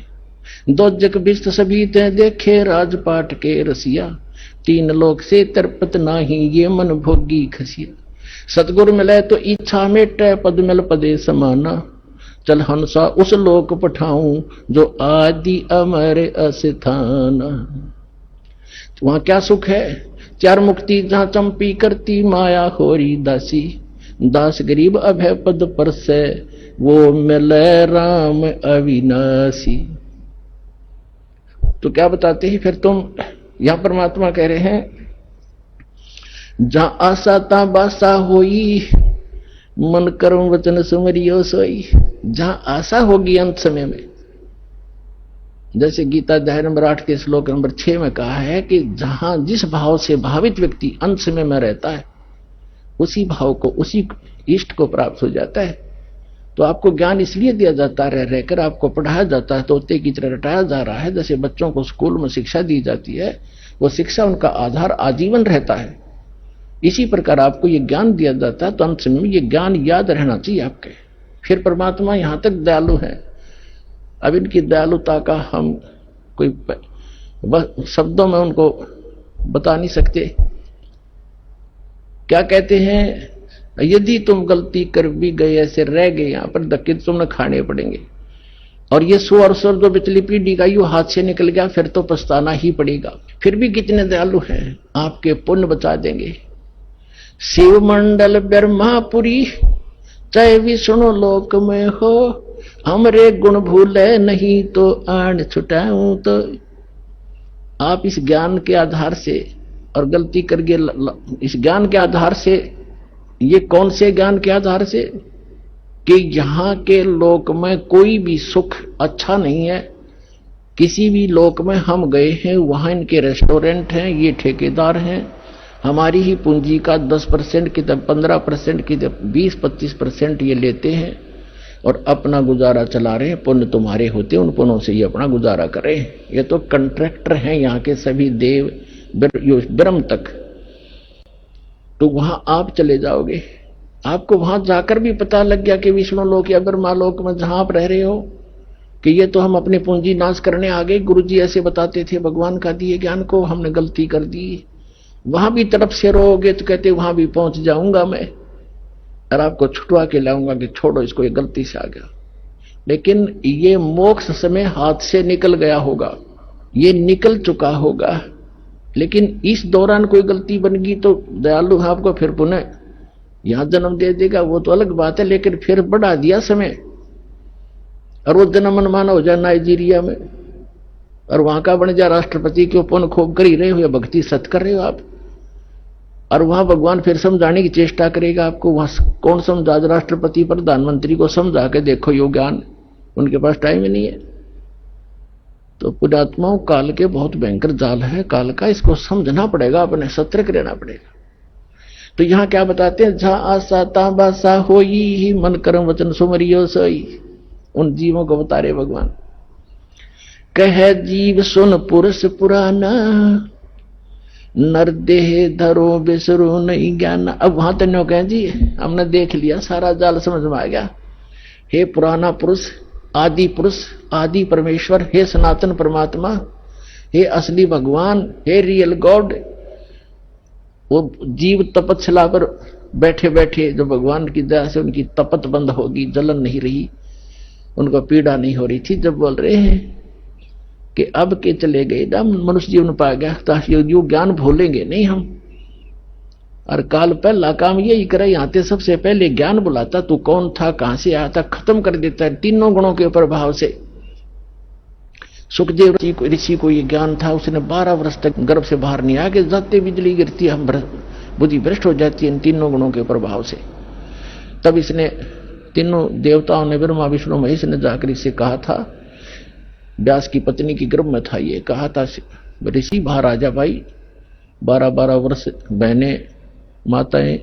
दो जग बिस्त सभी ते देखे, राजपाट के रसिया, तीन लोक से तरपत नाही, ये मन भोगी खसिया। सतगुरु मिले तो इच्छा मेटे, पद मिल पदे समाना, चल हंसा उस लोक पठाऊं, जो आदि अमर अस्थाना। वहां क्या सुख है? चार मुक्ति जहां चंपी करती, माया होरी दासी, दास गरीब अभय पद पर से, वो मिले राम अविनाशी। तो क्या बताते हैं फिर तुम? यहां परमात्मा कह रहे हैं, जहां आशा ता बासा होई, मन कर्म वचन सुमरियो सोई। जहां आशा होगी अंत समय में, जैसे गीता अध्याय नंबर 8 के श्लोक नंबर 6 में कहा है कि जहां जिस भाव से भावित व्यक्ति अंत समय में रहता है, उसी भाव को, उसी इष्ट को प्राप्त हो जाता है। तो आपको ज्ञान इसलिए दिया जाता है, रह रहकर आपको पढ़ाया जाता है, तोते की तरह रटाया जा रहा है। जैसे बच्चों को स्कूल में शिक्षा दी जाती है, वो शिक्षा उनका आधार आजीवन रहता है। इसी प्रकार आपको ये ज्ञान दिया जाता है, तो अंत समय में ये ज्ञान याद रहना चाहिए आपके। फिर परमात्मा यहां तक दयालु है। अब इनकी दयालुता का हम कोई शब्दों में उनको बता नहीं सकते। क्या कहते हैं? यदि तुम गलती कर भी गए, ऐसे रह गए यहां पर, धक्के तुमने खाने पड़ेंगे। और ये 100 और 100 जो पिछली पीढ़ी का यू हाथ से निकल गया, फिर तो पछताना ही पड़ेगा। फिर भी कितने दयालु हैं, आपके पुण्य बचा देंगे। शिव मंडल ब्रह्मापुरी, चाहे विष्णु लोक में हो, हमरे गुण भूले नहीं तो आण छुटाऊं। तो आप इस ज्ञान के आधार से, और गलती करके इस ज्ञान के आधार से, ये कौन से ज्ञान के आधार से? कि यहां के लोक में कोई भी सुख अच्छा नहीं है। किसी भी लोक में हम गए हैं, वहां इनके रेस्टोरेंट हैं, ये ठेकेदार हैं, हमारी ही पूंजी का 10% की, 15% की, 20-25% ये लेते हैं और अपना गुजारा चला रहे हैं। पुण्य तुम्हारे होते, उन पुण्यों से ये अपना गुजारा कर रहे हैं। ये तो कंट्रैक्टर हैं यहाँ के सभी देव ब्रह्म तक। तो वहां आप चले जाओगे, आपको वहां जाकर भी पता लग गया कि विष्णु लोक या ब्रह्मा लोक में जहां आप रह रहे हो, कि ये तो हम अपनी पूंजी नाश करने आ गए। गुरुजी ऐसे बताते थे, भगवान का दिए ज्ञान को हमने गलती कर दी। वहां भी तरफ से रोगे तो कहते वहां भी पहुंच जाऊंगा मैं, और आपको छुटवा के लाऊंगा कि छोड़ो इसको, ये गलती से आ गया। लेकिन ये मोक्ष समय हाथ से निकल गया होगा। ये निकल चुका होगा, लेकिन इस दौरान कोई गलती बन गई तो दयालु आपको फिर पुनः यहां जन्म दे देगा, वो तो अलग बात है। लेकिन फिर बढ़ा दिया समय और वो जन्म मनमाना हो जाए नाइजीरिया में और वहां का बन जाए राष्ट्रपति के पुण्य खूब कर ही रहे हो या भक्ति सत कर रहे हो आप, और वहां भगवान फिर समझाने की चेष्टा करेगा आपको। वहां कौन समझा, राष्ट्रपति प्रधानमंत्री को समझा के देखो यो ज्ञान, उनके पास टाइम ही नहीं है। तो पुण्यात्माओं, काल के बहुत भयंकर जाल है काल का, इसको समझना पड़ेगा, अपने सतर्क रहना पड़ेगा। तो यहां क्या बताते हैं, जहां आशा ताबासा होई ही मन कर्म वचन सुमरियो सोई, उन जीवों को बता रहे भगवान। कह जीव सुन पुरुष पुराना, नर देह धरो बिसरो नहीं ज्ञान। अब वहां तन्यो कह जी हमने देख लिया, सारा जाल समझ में आ गया। हे पुराना पुरुष, आदि पुरुष, आदि परमेश्वर, हे सनातन परमात्मा, हे असली भगवान, हे रियल गॉड। वो जीव तपस्या पर बैठे बैठे जो भगवान की दया से उनकी तपत बंद होगी, जलन नहीं रही, उनको पीड़ा नहीं हो रही थी, जब बोल रहे हैं कि अब के चले गए ना मनुष्य जीवन पा गया, तो यो ज्ञान भूलेंगे नहीं हम। और काल पहला काम यही करे, यहां से सबसे पहले ज्ञान बुलाता, तू कौन था, कहां से आया था, खत्म कर देता है तीनों गुणों के प्रभाव से। सुखदेव ऋषि को ये ज्ञान था, उसने 12 वर्ष तक गर्भ से बाहर नहीं आया कि जाते बिजली गिरती है, हम बुद्धि भ्रष्ट हो जाती है इन तीनों गुणों के प्रभाव से। तब इसने तीनों देवताओं ने, ब्रह्मा विष्णु महेश ने जाकर इससे कहा था, व्यास की पत्नी की गर्भ में था, ये कहा था ऋषि बाहर आ जा भाई, 12-12 वर्ष बहनें माताएं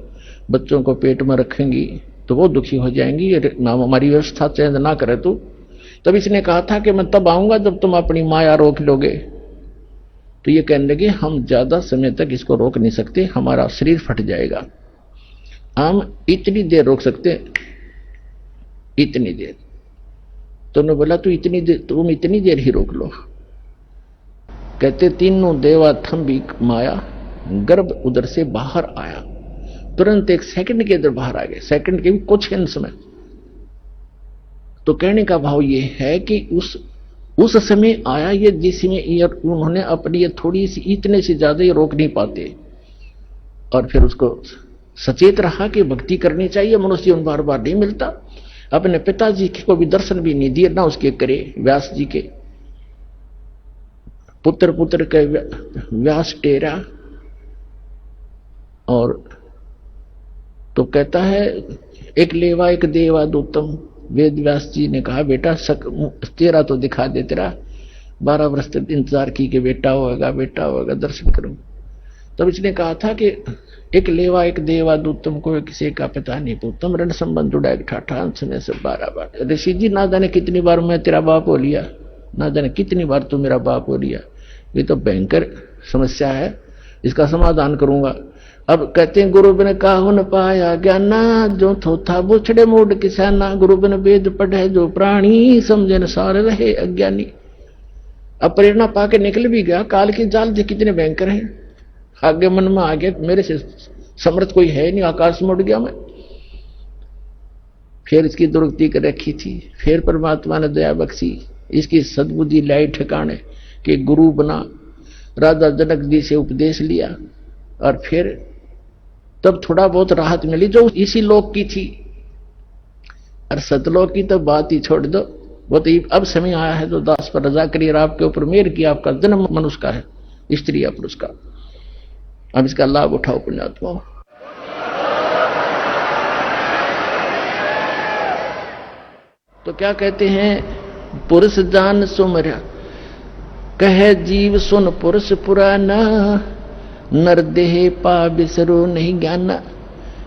बच्चों को पेट में रखेंगी तो वो दुखी हो जाएंगी, हमारी व्यवस्था चेंज ना करे तू। तब इसने कहा था कि मैं तब आऊंगा जब तुम अपनी माया रोक लोगे। तो ये कहने लगे हम ज्यादा समय तक इसको रोक नहीं सकते, हमारा शरीर फट जाएगा, हम इतनी देर रोक सकते, इतनी देर। तो उन्होंने बोला तुम इतनी देर ही रोक लो। कहते तीनों देवा थम भी माया, गर्भ उधर से बाहर आया, तुरंत 1 सेकंड के अंदर बाहर आ गए, सेकंड के भी कुछ अंश में। तो कहने का भाव ये है कि उस समय आया ये जिसमें उन्होंने अपनी ये थोड़ी सी, इतने से ज्यादा ये रोक नहीं पाते, और फिर उसको सचेत रहा कि भक्ति करनी चाहिए, मनुष्य जीवन बार बार नहीं मिलता। अपने पिताजी को भी दर्शन भी नहीं दिए, ना उसके करे व्यास जी के पुत्र के व्यास टेरा। और तो कहता है एक लेवा एक देवा दूतम, वेद व्यास जी ने कहा बेटा तेरा तो दिखा दे, तेरा 12 वर्ष तक इंतजार की कि बेटा होगा दर्शन करूं। तब इसने कहा था कि एक लेवा एक देवा दूतम को किसी का पता नहीं पूतम, रण संबंध जुड़ा एक ठाठा अंश में से 12 बार। ऋषि जी ना जाने कितनी बार मैं तेरा बाप हो लिया, ना जाने कितनी बार तू मेरा बाप हो लिया, ये तो भयंकर समस्या है, इसका समाधान करूंगा। अब कहते हैं गुरु बिन काहू न पाया ज्ञाना, जो थोथा बुछड़े मूड किसाना, गुरु बिन वेद पढ़े जो प्राणी, समझे न सार रहे अज्ञानी। अब प्रेरणा पाके निकल भी गया, काल के जाल जो कितने भयंकर हैं, आगे मन में आ गया मेरे से समर्थ कोई है नहीं, आकाश में उड़ गया मैं। फिर इसकी दुर्गति कर रखी थी, फिर परमात्मा ने दया बख्शी, इसकी सद्बुद्धि लाई ठिकाने कि गुरु बना, राजा जनक जी से उपदेश लिया, और फिर तब थोड़ा बहुत राहत मिली जो इसी लोक की थी। और सतलोक की तो बात ही छोड़ दो, वो तो अब समय आया है जो दास पर रजा करिए, आपके ऊपर मेहर की, आपका जन्म मनुष्य का है, स्त्री या पुरुष का। अब इसका लाभ उठाओ पुण्यात्मा। तो क्या कहते हैं, पुरुष जान सुमरा, कह जीव सुन पुरुष पुराना, नर देह पा बिसरो नहीं ज्ञाना।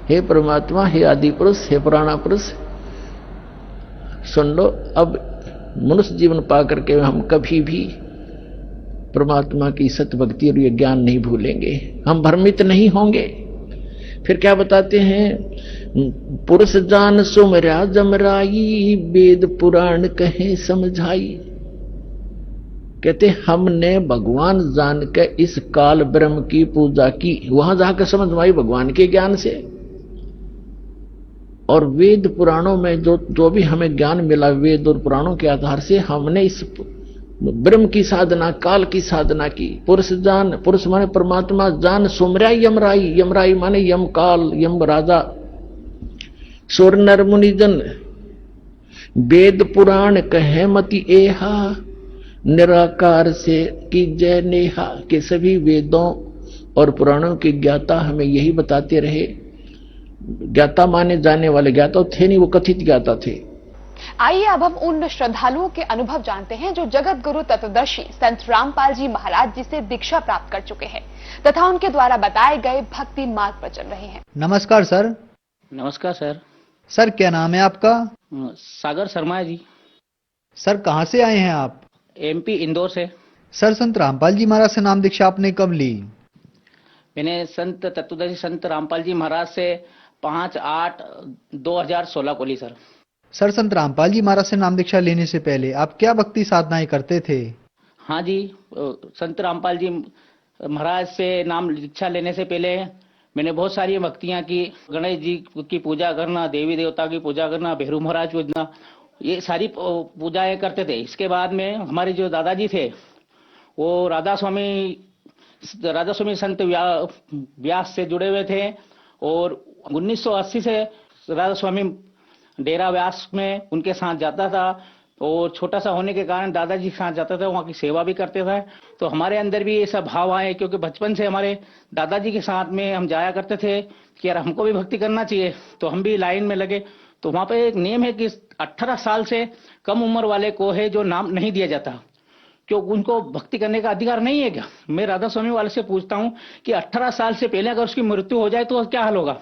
हे परमात्मा, हे आदि पुरुष, हे पुराना पुरुष, सुन लो, अब मनुष्य जीवन पा करके हम कभी भी परमात्मा की सत्य भक्ति और ये ज्ञान नहीं भूलेंगे, हम भ्रमित नहीं होंगे। फिर क्या बताते हैं, पुरुष जान सुमरा जमराई, वेद पुराण कहे समझाई। कहते हमने भगवान जान के इस काल ब्रह्म की पूजा की, वहां जाकर समझ में आई भगवान के ज्ञान से। और वेद पुराणों में जो भी हमें ज्ञान मिला, वेद और पुराणों के आधार से हमने इस ब्रह्म की साधना, काल की साधना की। पुरुष जान, पुरुष माने परमात्मा, जान सुमरा यमराई, यमराई माने यम काल, यम राजा। सुर नर मुनिजन वेद पुराण कहे मति एहा, निराकार से की जय नेहा। के सभी वेदों और पुराणों के ज्ञाता हमें यही बताते रहे। ज्ञाता माने जाने वाले, ज्ञाता थे नहीं, वो कथित ज्ञाता थे। आइए अब हम उन श्रद्धालुओं के अनुभव जानते हैं जो जगत गुरु तत्वदर्शी संत रामपाल जी महाराज जी से दीक्षा प्राप्त कर चुके हैं तथा उनके द्वारा बताए गए भक्ति मार्ग पर चल रहे हैं। नमस्कार सर। नमस्कार सर। सर क्या नाम है आपका? सागर शर्मा जी। सर कहाँ से आए हैं आप? एमपी इंदौर से। सर संत रामपाल जी महाराज से नाम दीक्षा आपने कब ली? मैंने संत तत्वदर्शी संत रामपाल जी महाराज से 5/8/2016 को ली सर। सर संत रामपाल जी महाराज से नाम दीक्षा लेने से पहले आप क्या भक्ति साधनाएं करते थे? हाँ जी, संत रामपाल जी महाराज से नाम दीक्षा लेने से पहले मैंने बहुत सारी भक्तियां की। गणेश जी की पूजा करना, देवी देवता की पूजा करना, भैरू महाराज पूजना, ये सारी पूजाएं करते थे। इसके बाद में हमारे जो दादाजी थे वो राधा स्वामी संत व्यास से जुड़े हुए थे और 1980 से राधा स्वामी डेरा व्यास में उनके साथ जाता था और छोटा सा होने के कारण दादाजी के साथ जाता था, वहाँ की सेवा भी करते थे। तो हमारे अंदर भी ऐसा भाव आए, क्योंकि बचपन से हमारे दादाजी के साथ में हम जाया करते थे कि यार हमको भी भक्ति करना चाहिए, तो हम भी लाइन में लगे। तो वहाँ पे एक नियम है कि 18 साल से कम उम्र वाले को है जो नाम नहीं दिया जाता, क्यों उनको भक्ति करने का अधिकार नहीं है क्या? मैं राधा स्वामी वाले से पूछता हूँ कि 18 साल से पहले अगर उसकी मृत्यु हो जाए तो क्या हाल होगा?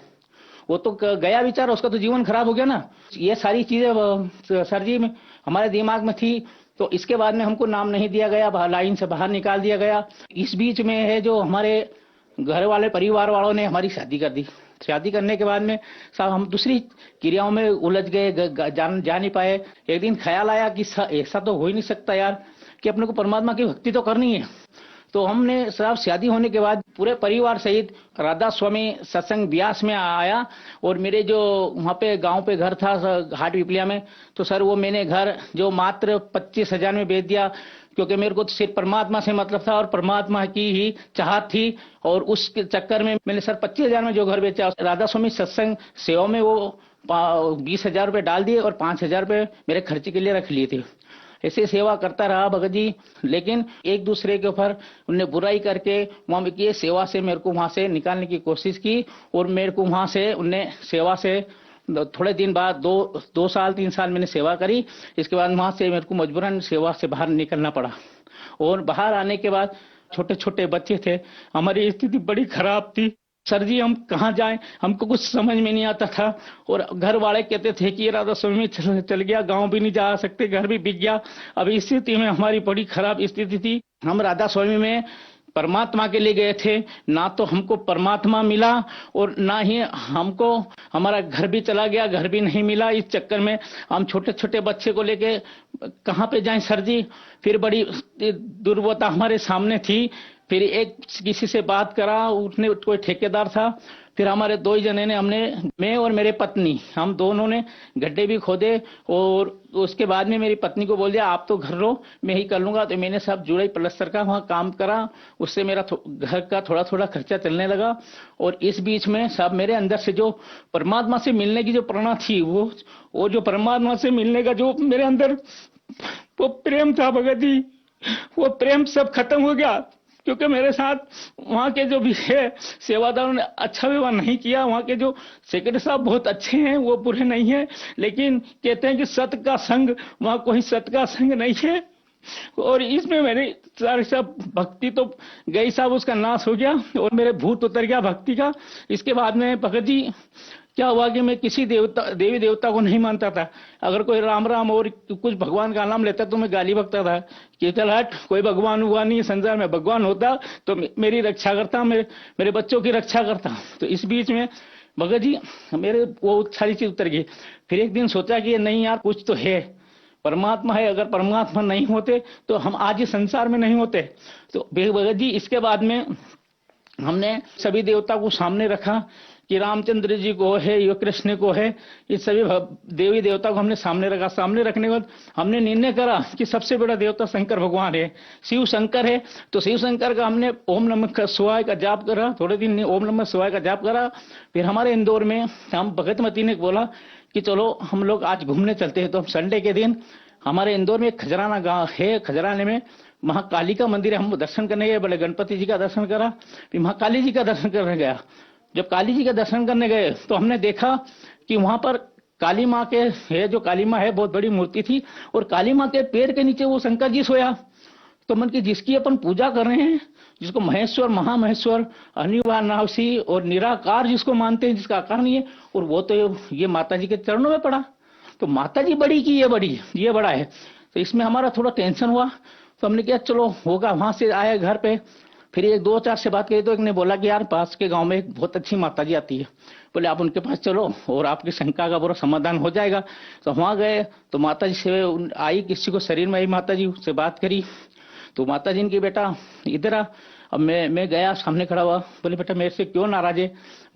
वो तो गया बेचारा, उसका तो जीवन खराब हो गया ना। ये सारी चीजें सर जी हमारे दिमाग में थी। तो इसके बाद में हमको नाम नहीं दिया गया, लाइन से बाहर निकाल दिया गया। इस बीच में है जो हमारे घर वाले परिवार वालों ने हमारी शादी कर दी। शादी करने के बाद में साहब हम दूसरी क्रियाओं में उलझ गए, जा नहीं पाए। एक दिन ख्याल आया कि ऐसा तो हो ही नहीं सकता यार कि अपने को परमात्मा की भक्ति तो करनी है। तो हमने साहब शादी होने के बाद पूरे परिवार सहित राधा स्वामी सत्संग ब्यास में आया और मेरे जो वहाँ पे गांव पे घर था हाट पिपलिया में, तो सर वो मैंने घर जो मात्र 25,000 में बेच दिया, क्योंकि मेरे को तो सिर्फ परमात्मा से मतलब था और परमात्मा की ही चाहत थी। और उस चक्कर में मैंने सर 25,000 में जो घर बेचा, राधा स्वामी सत्संग सेवा में वो 20,000 रुपये डाल दिए और 5,000 रुपये मेरे खर्चे के लिए रख लिए थे। ऐसे सेवा करता रहा भगत जी, लेकिन एक दूसरे के ऊपर उन्हें बुराई करके वहां की सेवा से मेरे को वहां से निकालने की कोशिश की और मेरे को वहां से उन्हें सेवा से थोड़े दिन बाद 2 साल 3 साल मैंने सेवा करी। इसके बाद वहां से मेरे को मजबूरन सेवा से बाहर निकलना पड़ा और बाहर आने के बाद छोटे छोटे बच्चे थे, हमारी स्थिति बड़ी खराब थी। सर जी हम कहाँ जाएं, हमको कुछ समझ में नहीं आता था। और घर वाले कहते थे कि राधा स्वामी में चल गया, गांव भी नहीं जा सकते, घर भी बिक गया। अब इस स्थिति में हमारी बड़ी खराब स्थिति थी। हम राधा स्वामी में परमात्मा के लिए गए थे, ना तो हमको परमात्मा मिला और ना ही हमको हमारा घर भी चला गया, घर भी नहीं मिला। इस चक्कर में हम छोटे छोटे बच्चे को लेके कहाँ पे जाएं सर जी। फिर बड़ी दुर्वता हमारे सामने थी। फिर एक किसी से बात करा, उसने कोई ठेकेदार था। फिर हमारे 2 जने ने मैं और मेरे पत्नी, हम दोनों ने गड्ढे भी खोदे और उसके बाद में मेरी पत्नी को बोल दिया आप तो घर रहो, मैं ही कर लूंगा। तो मैंने सब जुड़ाई प्लस्तर का वहाँ काम करा, उससे मेरा घर का थोड़ा थोड़ा खर्चा चलने लगा। और इस बीच में सब मेरे अंदर से जो परमात्मा से मिलने की जो प्रेरणा थी, वो जो परमात्मा से मिलने का जो मेरे अंदर वो प्रेम था भगत जी, वो प्रेम सब खत्म हो गया। क्योंकि मेरे साथ वहाँ के जो भी है सेवादारों ने अच्छा व्यवहार नहीं किया। वहाँ के जो सेक्रेटरी साहब बहुत अच्छे हैं, वो बुरे नहीं है, लेकिन कहते हैं कि सत का संग, वहाँ कोई सत का संग नहीं है। और इसमें मेरी सारी सब भक्ति तो गई साहब, उसका नाश हो गया और मेरे भूत उतर गया भक्ति का। इसके बाद में भगत जी क्या हुआ कि मैं किसी देवी देवता को नहीं मानता था। अगर कोई राम राम और कुछ भगवान का नाम लेता तो मैं गाली बकता था कि चल हट, कोई भगवान हुआ नहीं संसार में, भगवान होता तो मेरी रक्षा करता, मेरे बच्चों की रक्षा करता। तो इस बीच में भगत जी मेरे वो सारी चीज उतर गई। फिर एक दिन सोचा कि नहीं यार कुछ तो है, परमात्मा है, अगर परमात्मा नहीं होते तो हम आज इस संसार में नहीं होते। तो भगत जी इसके बाद में हमने सभी देवता को सामने रखा कि रामचंद्र जी को है, यो कृष्ण को है, ये सभी देवी देवता को हमने सामने रखा। सामने रखने के बाद हमने निर्णय करा कि सबसे बड़ा देवता शंकर भगवान है, शिव शंकर है। तो शिव शंकर का हमने ओम नमः शिवाय का जाप करा, थोड़े दिन ओम नमः शिवाय का जाप करा। फिर हमारे इंदौर में हम भगतमती ने बोला कि चलो हम लोग आज घूमने चलते हैं। तो हम संडे के दिन हमारे इंदौर में खजराना गांव है, खजराने में महाकाली का मंदिर है, हम दर्शन करने गए। बोले गणपति जी का दर्शन करा, फिर महाकाली जी का दर्शन करने गया। जब काली जी का दर्शन करने गए तो हमने देखा कि वहां पर काली माँ के है, जो काली माँ है बहुत बड़ी मूर्ति थी, और काली माँ के पैर के नीचे वो शंकर जी सोया। तो मन की जिसकी अपन पूजा कर रहे हैं, जिसको महेश्वर, महामहेश्वर, अनिवार्यनाशी और निराकार जिसको मानते हैं, जिसका आकार नहीं है, और वो तो ये माता जी के चरणों में पड़ा। तो माता जी बड़ी की ये बड़ा है। तो इसमें हमारा थोड़ा टेंशन हुआ। तो हमने कहा चलो होगा। वहां से आए घर पे, फिर एक 2-4 से बात करी तो एक ने बोला कि यार पास के गांव में एक बहुत अच्छी माता जी आती है, बोले आप उनके पास चलो और आपकी शंका का पूरा समाधान हो जाएगा। तो वहां गए तो माता जी से आई, किसी को शरीर में आई, माता जी से बात करी। तो माता जी ने बेटा इधर आ। अब मैं गया, सामने खड़ा हुआ, बोले बेटा मेरे से क्यों नाराज है?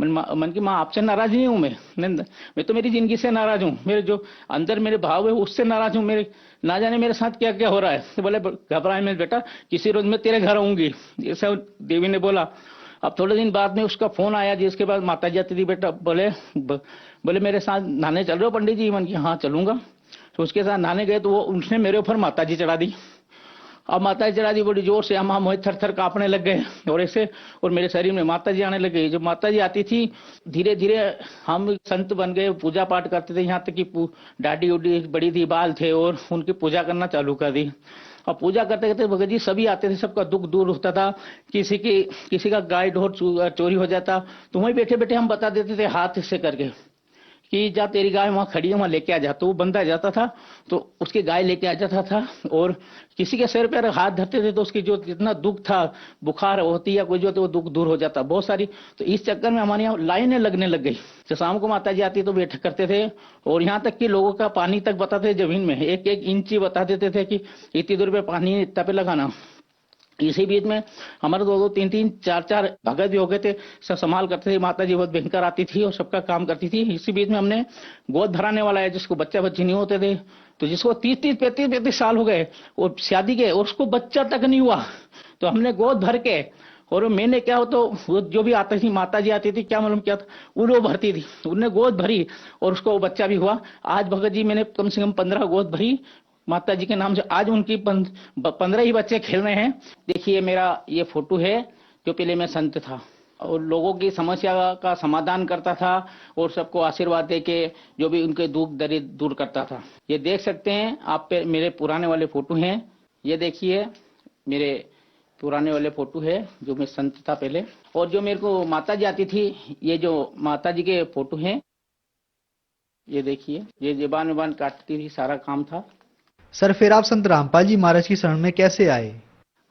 मन की माँ आपसे नाराज नहीं हूं मैं तो मेरी जिंदगी से नाराज हूँ, मेरे जो अंदर मेरे भाव है उससे नाराज हूँ, मेरे ना जाने मेरे साथ क्या क्या हो रहा है। तो बोले घबराए मैं बेटा, किसी रोज मैं तेरे घर आऊंगी, ऐसा देवी ने बोला। अब थोड़े दिन बाद में उसका फोन आया, जिसके बाद माता जी आती थी, बेटा बोले मेरे साथ नहाने चल रहे हो पंडित जी? मन की हाँ चलूंगा। तो उसके साथ नहाने गए तो वो उसने मेरे ऊपर माता जी चढ़ा दी। अब माता जी चढ़ा दी बड़ी जोर से, हम थर थर कांपने लग गए और ऐसे, और मेरे शरीर में माता जी आने लग गई। जब माता जी आती थी धीरे धीरे हम संत बन गए, पूजा पाठ करते थे। यहाँ तक कि दाढ़ी उडी बड़ी थी, बाल थे, और उनकी पूजा करना चालू कर दी। और पूजा करते करते भगत जी सभी आते थे, सबका दुख दूर होता था। किसी का गाय ढोर चोरी हो जाता तो वहीं बैठे बैठे हम बता देते थे हाथ से करके कि जा तेरी गाय वहां खड़ी है, वहां लेके आ जा। तो वो बंदा जाता था तो उसकी गाय लेके आ जाता था, और किसी के सिर पर हाथ धरते थे तो उसकी जो जितना दुख था, बुखार होती या कोई जो तो वो दुख दूर हो जाता बहुत सारी। तो इस चक्कर में हमारे यहाँ लाइनें लगने लग गई। तो शाम को माता जी आती तो बैठक करते थे, और यहाँ तक कि लोगों का पानी तक बताते जमीन में 1-1 इंची बता देते थे कि इतनी दूर पे पानी इतना पे लगाना। इसी बीच में हमारे 2-2, 3-3, 4-4 भगत भी हो गए थे, सब संभाल करते थे। माता जी बहुत भयंकर आती थी और सबका काम करती थी। इसी बीच में हमने गोद भराने वाला है, जिसको बच्चा बच्ची नहीं होते थे, तो जिसको 30-30, 35-35 साल हो गए और शादी के, और उसको बच्चा तक नहीं हुआ, तो हमने गोद भर के, और मैंने क्या हो तो वो जो भी आती थी माता जी आती थी, क्या मालूम क्या था, वो भरती थी, उन्हें गोद भरी और उसको बच्चा भी हुआ। आज भगत जी मैंने कम से कम 15 गोद भरी माता जी के नाम से। आज उनकी 15 ही बच्चे खेल रहे हैं। देखिए मेरा ये फोटो है, जो पहले मैं संत था और लोगों की समस्या का समाधान करता था और सबको आशीर्वाद देके जो भी उनके दुख दर्द दूर करता था। ये देख सकते हैं आप पे मेरे पुराने वाले फोटो हैं। ये देखिए मेरे पुराने वाले फोटो है, जो मैं संत था पहले, और जो मेरे को माता जी आती थी, ये जो माता जी के फोटो हैं। ये देखिए, ये ज़बान काटती थी, सारा काम था। सर फिर आप संत रामपाल जी महाराज की शरण में कैसे आए?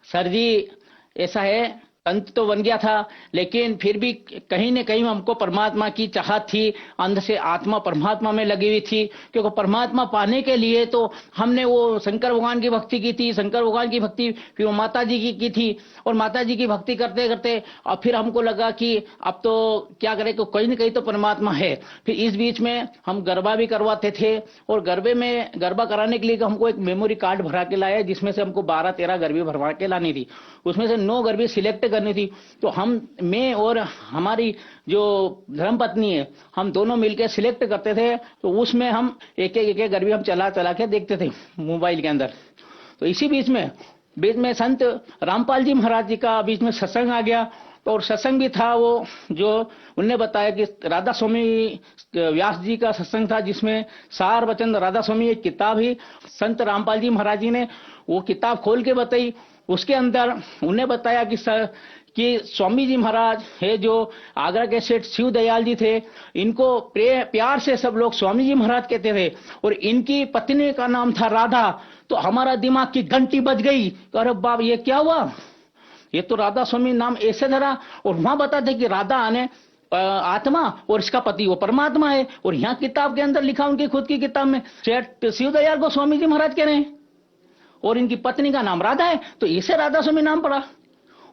सर जी ऐसा है, संत तो बन गया था, लेकिन फिर भी कहीं न कहीं हमको परमात्मा की चाहत थी, अंदर से आत्मा परमात्मा में लगी हुई थी। क्योंकि परमात्मा पाने के लिए तो हमने वो शंकर भगवान की भक्ति की थी, शंकर भगवान की भक्ति फिर वो माता जी की थी, और माता जी की भक्ति करते करते और फिर हमको लगा कि अब तो क्या करें, तो कहीं न कहीं तो परमात्मा है। फिर इस बीच में हम गरबा भी करवाते थे, और गरबे में गरबा कराने के लिए हमको एक मेमोरी कार्ड भरा के लाया, जिसमें से हमको 12-13 गरबी भरवा के लानी थी। उसमें से 9 गरबी सिलेक्ट करनी थी। तो मैं और हमारी जो धर्मपत्नी है, हम दोनों मिलकर सिलेक्ट करते थे। तो उसमें हम एक गरबी हम चला के देखते थे मोबाइल के अंदर। तो इसी बीच में संत रामपाल जी महाराज जी का बीच में सत्संग आ गया, और सत्संग भी था वो जो उनने बताया कि राधा स्वामी व्यास जी का सत्संग था, जिसमें सार वचन राधा स्वामी एक किताब ही संत रामपाल जी महाराज जी ने वो किताब खोल के बताई। उसके अंदर उन्हें बताया कि स्वामी जी महाराज है, जो आगरा के सेठ शिव दयाल जी थे, इनको प्यार से सब लोग स्वामी जी महाराज कहते थे, और इनकी पत्नी का नाम था राधा। तो हमारा दिमाग की घंटी बज गई, अरे बाप ये क्या हुआ, ये तो राधा स्वामी नाम ऐसे धरा, और वहां बताते कि राधा आने आत्मा और इसका पति वो परमात्मा है, और यहाँ किताब के अंदर लिखा उनकी खुद की किताब में सेठ शिव दयाल को स्वामी जी महाराज कह रहे हैं, और इनकी पत्नी का नाम राधा है, तो इसे राधा स्वामी नाम पड़ा।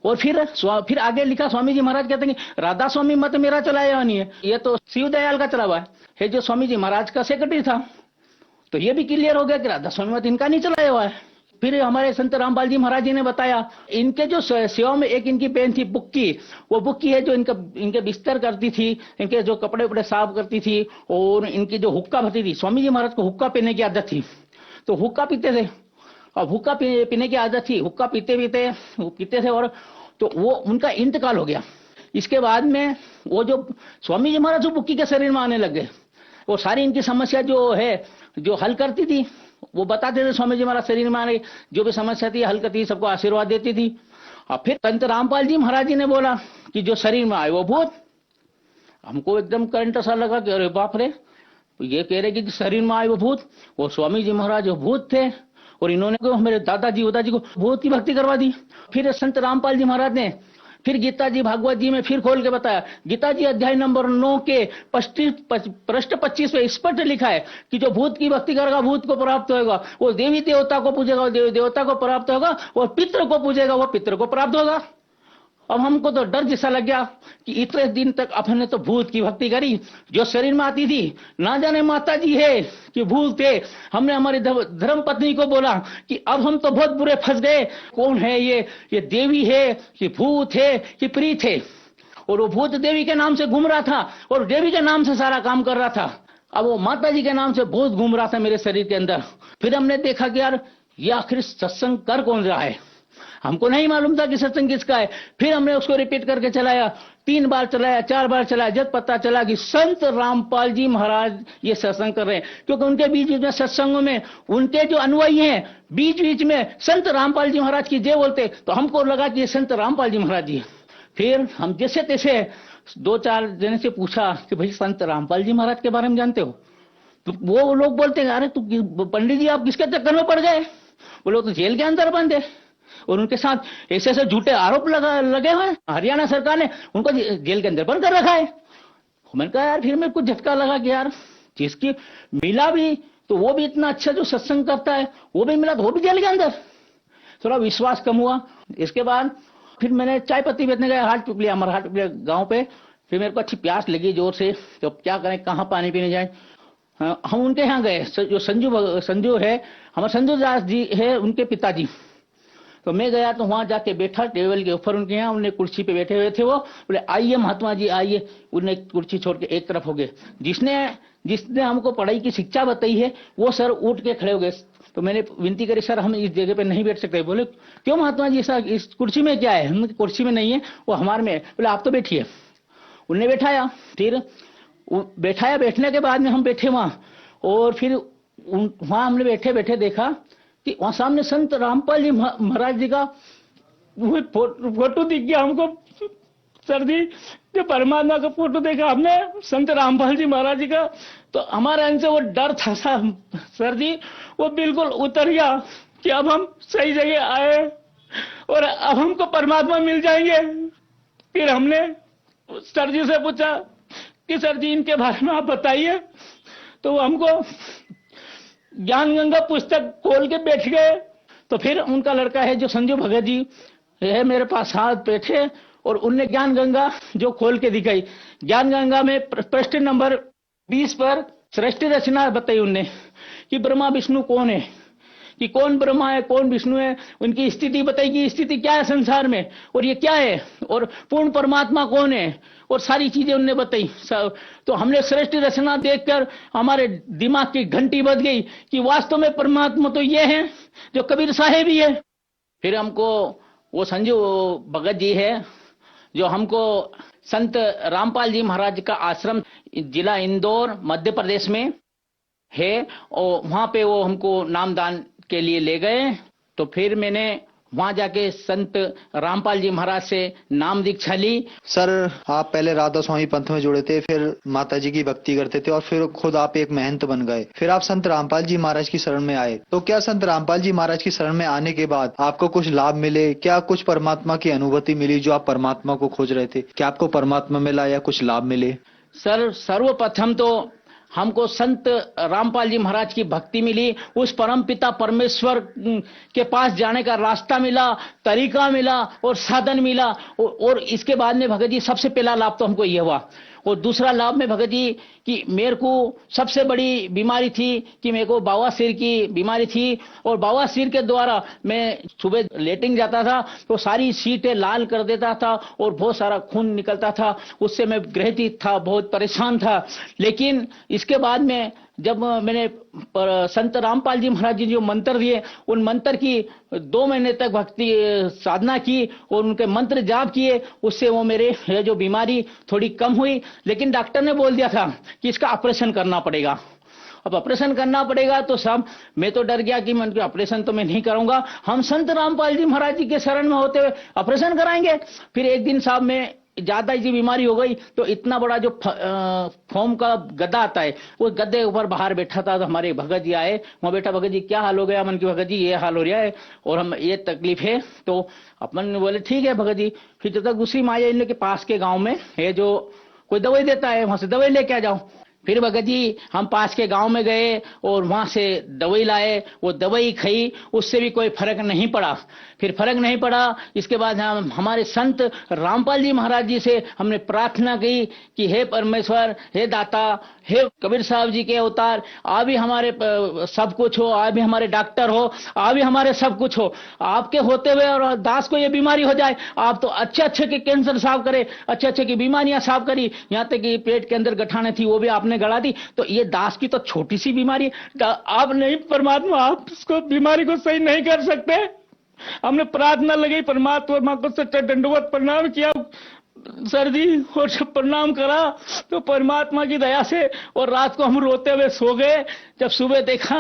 और फिर आगे लिखा, स्वामी जी महाराज कहते हैं कि राधा स्वामी मत मेरा चलाया नहीं है, ये तो शिव दयाल का चला हुआ है। जो स्वामी जी महाराज का सेक्रेटरी था, तो ये भी क्लियर हो गया कि राधा स्वामी मत इनका नहीं चलाया हुआ है। फिर हमारे संत रामपाल जी महाराज जी ने बताया, इनके जो सेवा में एक इनकी बहन थी बुक्की, वो बुक्की है जो इनके बिस्तर करती थी, इनके जो कपड़े उपड़े साफ करती थी, और इनकी जो हुक्का भरती थी। स्वामी जी महाराज को हुक्का पीने की आदत थी, तो हुक्का पीते थे, और हुक्का पीने की आदत थी, हुक्का पीते थे, और तो वो उनका इंतकाल हो गया। इसके बाद में वो जो स्वामी जी महाराज बुक्की के शरीर में आने लग गए, वो सारी इनकी समस्या जो है जो हल करती थी, वो बताते थे। स्वामी जी महाराज शरीर में आने जो भी समस्या थी हल करती थी, सबको आशीर्वाद देती थी। और फिर संत रामपाल जी महाराज जी ने बोला कि जो शरीर में आए वो भूत। हमको एकदम करंट सा लगा कि अरे बाप रे, ये कह रहे कि शरीर में आए वो भूत, वो स्वामी जी महाराज वो भूत थे, और इन्होंने मेरे दादाजी को भूत की भक्ति करवा दी। फिर संत रामपाल जी महाराज ने फिर गीता जी भागवत जी में फिर खोल के बताया। गीता जी अध्याय नंबर 9 के पृष्ठ 25 पे स्पष्ट लिखा है कि जो भूत की भक्ति करेगा भूत को प्राप्त होगा, वो देवी देवता को पूजेगा वो देवी देवता को प्राप्त होगा, और पितृ को पूजेगा वो पितृ को प्राप्त होगा। अब हमको तो डर जैसा लग गया कि इतने दिन तक अपने तो भूत की भक्ति करी, जो शरीर में आती थी, ना जाने माता जी है कि भूत थे। हमने हमारी धर्म पत्नी को बोला कि अब हम तो बहुत बुरे फंस गए, कौन है ये देवी है कि भूत है कि प्रीत है। और वो भूत देवी के नाम से घूम रहा था, और देवी के नाम से सारा काम कर रहा था। अब वो माता जी के नाम से भूत घूम रहा था मेरे शरीर के अंदर। फिर हमने देखा कि यार ये आखिर सत्संग कर कौन रहा है, हमको नहीं मालूम था कि सत्संग किसका है। फिर हमने उसको रिपीट करके चलाया, 3 बार चलाया, 4 बार चलाया, जब पता चला कि संत रामपाल जी महाराज ये सत्संग कर रहे हैं। क्योंकि उनके बीच बीच में सत्संगों में उनके जो अनुयायी हैं बीच बीच में संत रामपाल जी महाराज की जय बोलते, तो हमको लगा कि ये संत रामपाल जी महाराज जी। फिर हम जैसे तैसे 2-4 जने से पूछा कि भाई संत रामपाल जी महाराज के बारे में जानते हो? तो वो लोग बोलते हैं अरे तू पंडित जी आप किसके चक्कर में पड़ गए? बोलो तो जेल के अंदर बंद है, और उनके साथ ऐसे ऐसे झूठे आरोप लगे हुए हैं। हरियाणा सरकार ने उनको जेल के अंदर बंद कर रखा है। मैंने कहा यार, फिर मेरे को झटका लगा कि यार जिसकी मिला भी तो वो भी इतना अच्छा जो सत्संग करता है वो भी मिला तो वो भी जेल के अंदर। थोड़ा विश्वास कम हुआ। इसके बाद फिर मैंने चाय पत्ती बेचने गया हाट पिपलिया, हमारा हाट पिपलिया गाँव पे। फिर मेरे को अच्छी प्यास लगी जोर से, तो क्या करें, कहाँ पानी पीने जाए। हम उनके यहाँ गए, जो संजू है, हमारे संजू दास जी है उनके पिताजी। तो मैं गया तो वहां जाके बैठा टेबल के ऊपर उनके यहाँ, उन्हें कुर्सी पे बैठे हुए थे। वो बोले आइए महात्मा जी आइए। उन्हें कुर्सी छोड़ के एक तरफ हो गए। जिसने हमको पढ़ाई की शिक्षा बताई है वो सर उठ के खड़े हो गए। तो मैंने विनती करी, सर हम इस जगह पे नहीं बैठ सकते। बोले क्यों महात्मा जी, सर इस कुर्सी में क्या है? हम कुर्सी में नहीं है, वो हमारे में है। बोले आप तो बैठिए। उन्हें बैठाया, फिर बैठने के बाद में हम बैठे वहां, और फिर वहां हमने बैठे बैठे देखा कि वहां सामने संत रामपाल जी महाराज जी का फोटो दिख गया हमको। सर जी जो परमात्मा का फोटो देखा हमने संत रामपाल जी महाराज जी का, तो हमारे अंदर से वो डर था सर जी, वो बिल्कुल उतर गया कि अब हम सही जगह आए और अब हमको परमात्मा मिल जाएंगे। फिर हमने सर जी से पूछा कि सर जी इनके बारे में आप बताइए। तो वो हमको ज्ञान गंगा पुस्तक खोल के बैठ गए। तो फिर उनका लड़का है जो संजू भगत जी है मेरे पास हाथ बैठे, और उनने ज्ञान गंगा जो खोल के दिखाई। ज्ञान गंगा में प्रश्न नंबर 20 पर सृष्टि रचना बताई उनने कि ब्रह्मा विष्णु कौन है, कि कौन ब्रह्मा है कौन विष्णु है, उनकी स्थिति बताई कि स्थिति क्या है संसार में और ये क्या है, और पूर्ण परमात्मा कौन है, और सारी चीजें उनने बताई। तो हमने सृष्टि रचना देखकर हमारे दिमाग की घंटी बज गई कि वास्तव में परमात्मा तो ये है जो कबीर साहेब ही है। फिर हमको वो संजू भगत जी है जो हमको संत रामपाल जी महाराज का आश्रम जिला इंदौर मध्य प्रदेश में है, और वहां पे वो हमको नामदान के लिए ले गए। तो फिर मैंने वहां जाके संत रामपाल जी महाराज से नाम दीक्षा ली। सर आप पहले राधा स्वामी पंथ में जुड़े थे, फिर माता जी की भक्ति करते थे, और फिर खुद आप एक महंत बन गए। फिर आप संत रामपाल जी महाराज की शरण में आए। तो क्या संत रामपाल जी महाराज की शरण में आने के बाद आपको कुछ लाभ मिले? क्या कुछ परमात्मा की अनुभूति मिली? जो आप परमात्मा को खोज रहे थे, क्या आपको परमात्मा मिला या कुछ लाभ मिले? सर सर्वप्रथम तो हमको संत रामपाल जी महाराज की भक्ति मिली, उस परमपिता परमेश्वर के पास जाने का रास्ता मिला, तरीका मिला और साधन मिला। और इसके बाद में भगत जी सबसे पहला लाभ तो हमको ये हुआ। और दूसरा लाभ में भगत जी कि मेरे को सबसे बड़ी बीमारी थी कि मेरे को बवासीर की बीमारी थी, और बवासीर के द्वारा मैं सुबह लेटिंग जाता था तो सारी सीटें लाल कर देता था और बहुत सारा खून निकलता था। उससे मैं ग्रहित था, बहुत परेशान था। लेकिन इसके बाद में जब मैंने संत रामपाल जी महाराज जी जो मंत्र दिए, उन मंत्र की 2 महीने तक भक्ति साधना की और उनके मंत्र जाप किए, उससे वो मेरे जो बीमारी थोड़ी कम हुई। लेकिन डॉक्टर ने बोल दिया था कि इसका ऑपरेशन करना पड़ेगा। अब ऑपरेशन करना पड़ेगा तो सब मैं तो डर गया कि मैं ऑपरेशन तो मैं नहीं करूंगा, हम संत रामपाल जी महाराज जी के शरण में होते हुए ऑपरेशन कराएंगे। फिर एक दिन साहब में ज्यादा ही बीमारी हो गई तो इतना बड़ा जो फोम का गद्दा आता है, वो गद्दे के ऊपर बाहर बैठा था। तो हमारे भगत जी आए, वहां बैठा, भगत जी क्या हाल हो गया? मन की भगत जी ये हाल हो रहा है और हम ये तकलीफ है। तो अपन बोले ठीक है भगत जी। फिर जब तक दूसरी माया इनके पास के गाँव में है जो कोई दवाई देता है, वहां से दवाई लेके आ जाओ। फिर भगत जी हम पास के गांव में गए और वहां से दवाई लाए, वो दवाई खाई, उससे भी कोई फर्क नहीं पड़ा। फिर फर्क नहीं पड़ा। इसके बाद हम हमारे संत रामपाल जी महाराज जी से हमने प्रार्थना की कि हे परमेश्वर, हे दाता, हे कबीर साहब जी के अवतार, आप भी हमारे सब कुछ हो, आप भी हमारे डॉक्टर हो, आप भी हमारे सब कुछ हो। आपके होते हुए और दास को ये बीमारी हो जाए, आप तो अच्छे अच्छे के कैंसर साफ करे, अच्छे अच्छे की बीमारियां साफ करी, यहाँ तक कि पेट के अंदर गठाने थी वो भी आपने गड़ा दी। तो ये दास की तो छोटी सी बीमारी, आप नहीं परमात्मा, आप इसको बीमारी को सही नहीं कर सकते। हमने प्रार्थना लगाई, परमात्मा को सच्चा दंडवत प्रणाम किया सर जी, और जब प्रणाम करा तो परमात्मा की दया से और रात को हम रोते हुए सो गए। जब सुबह देखा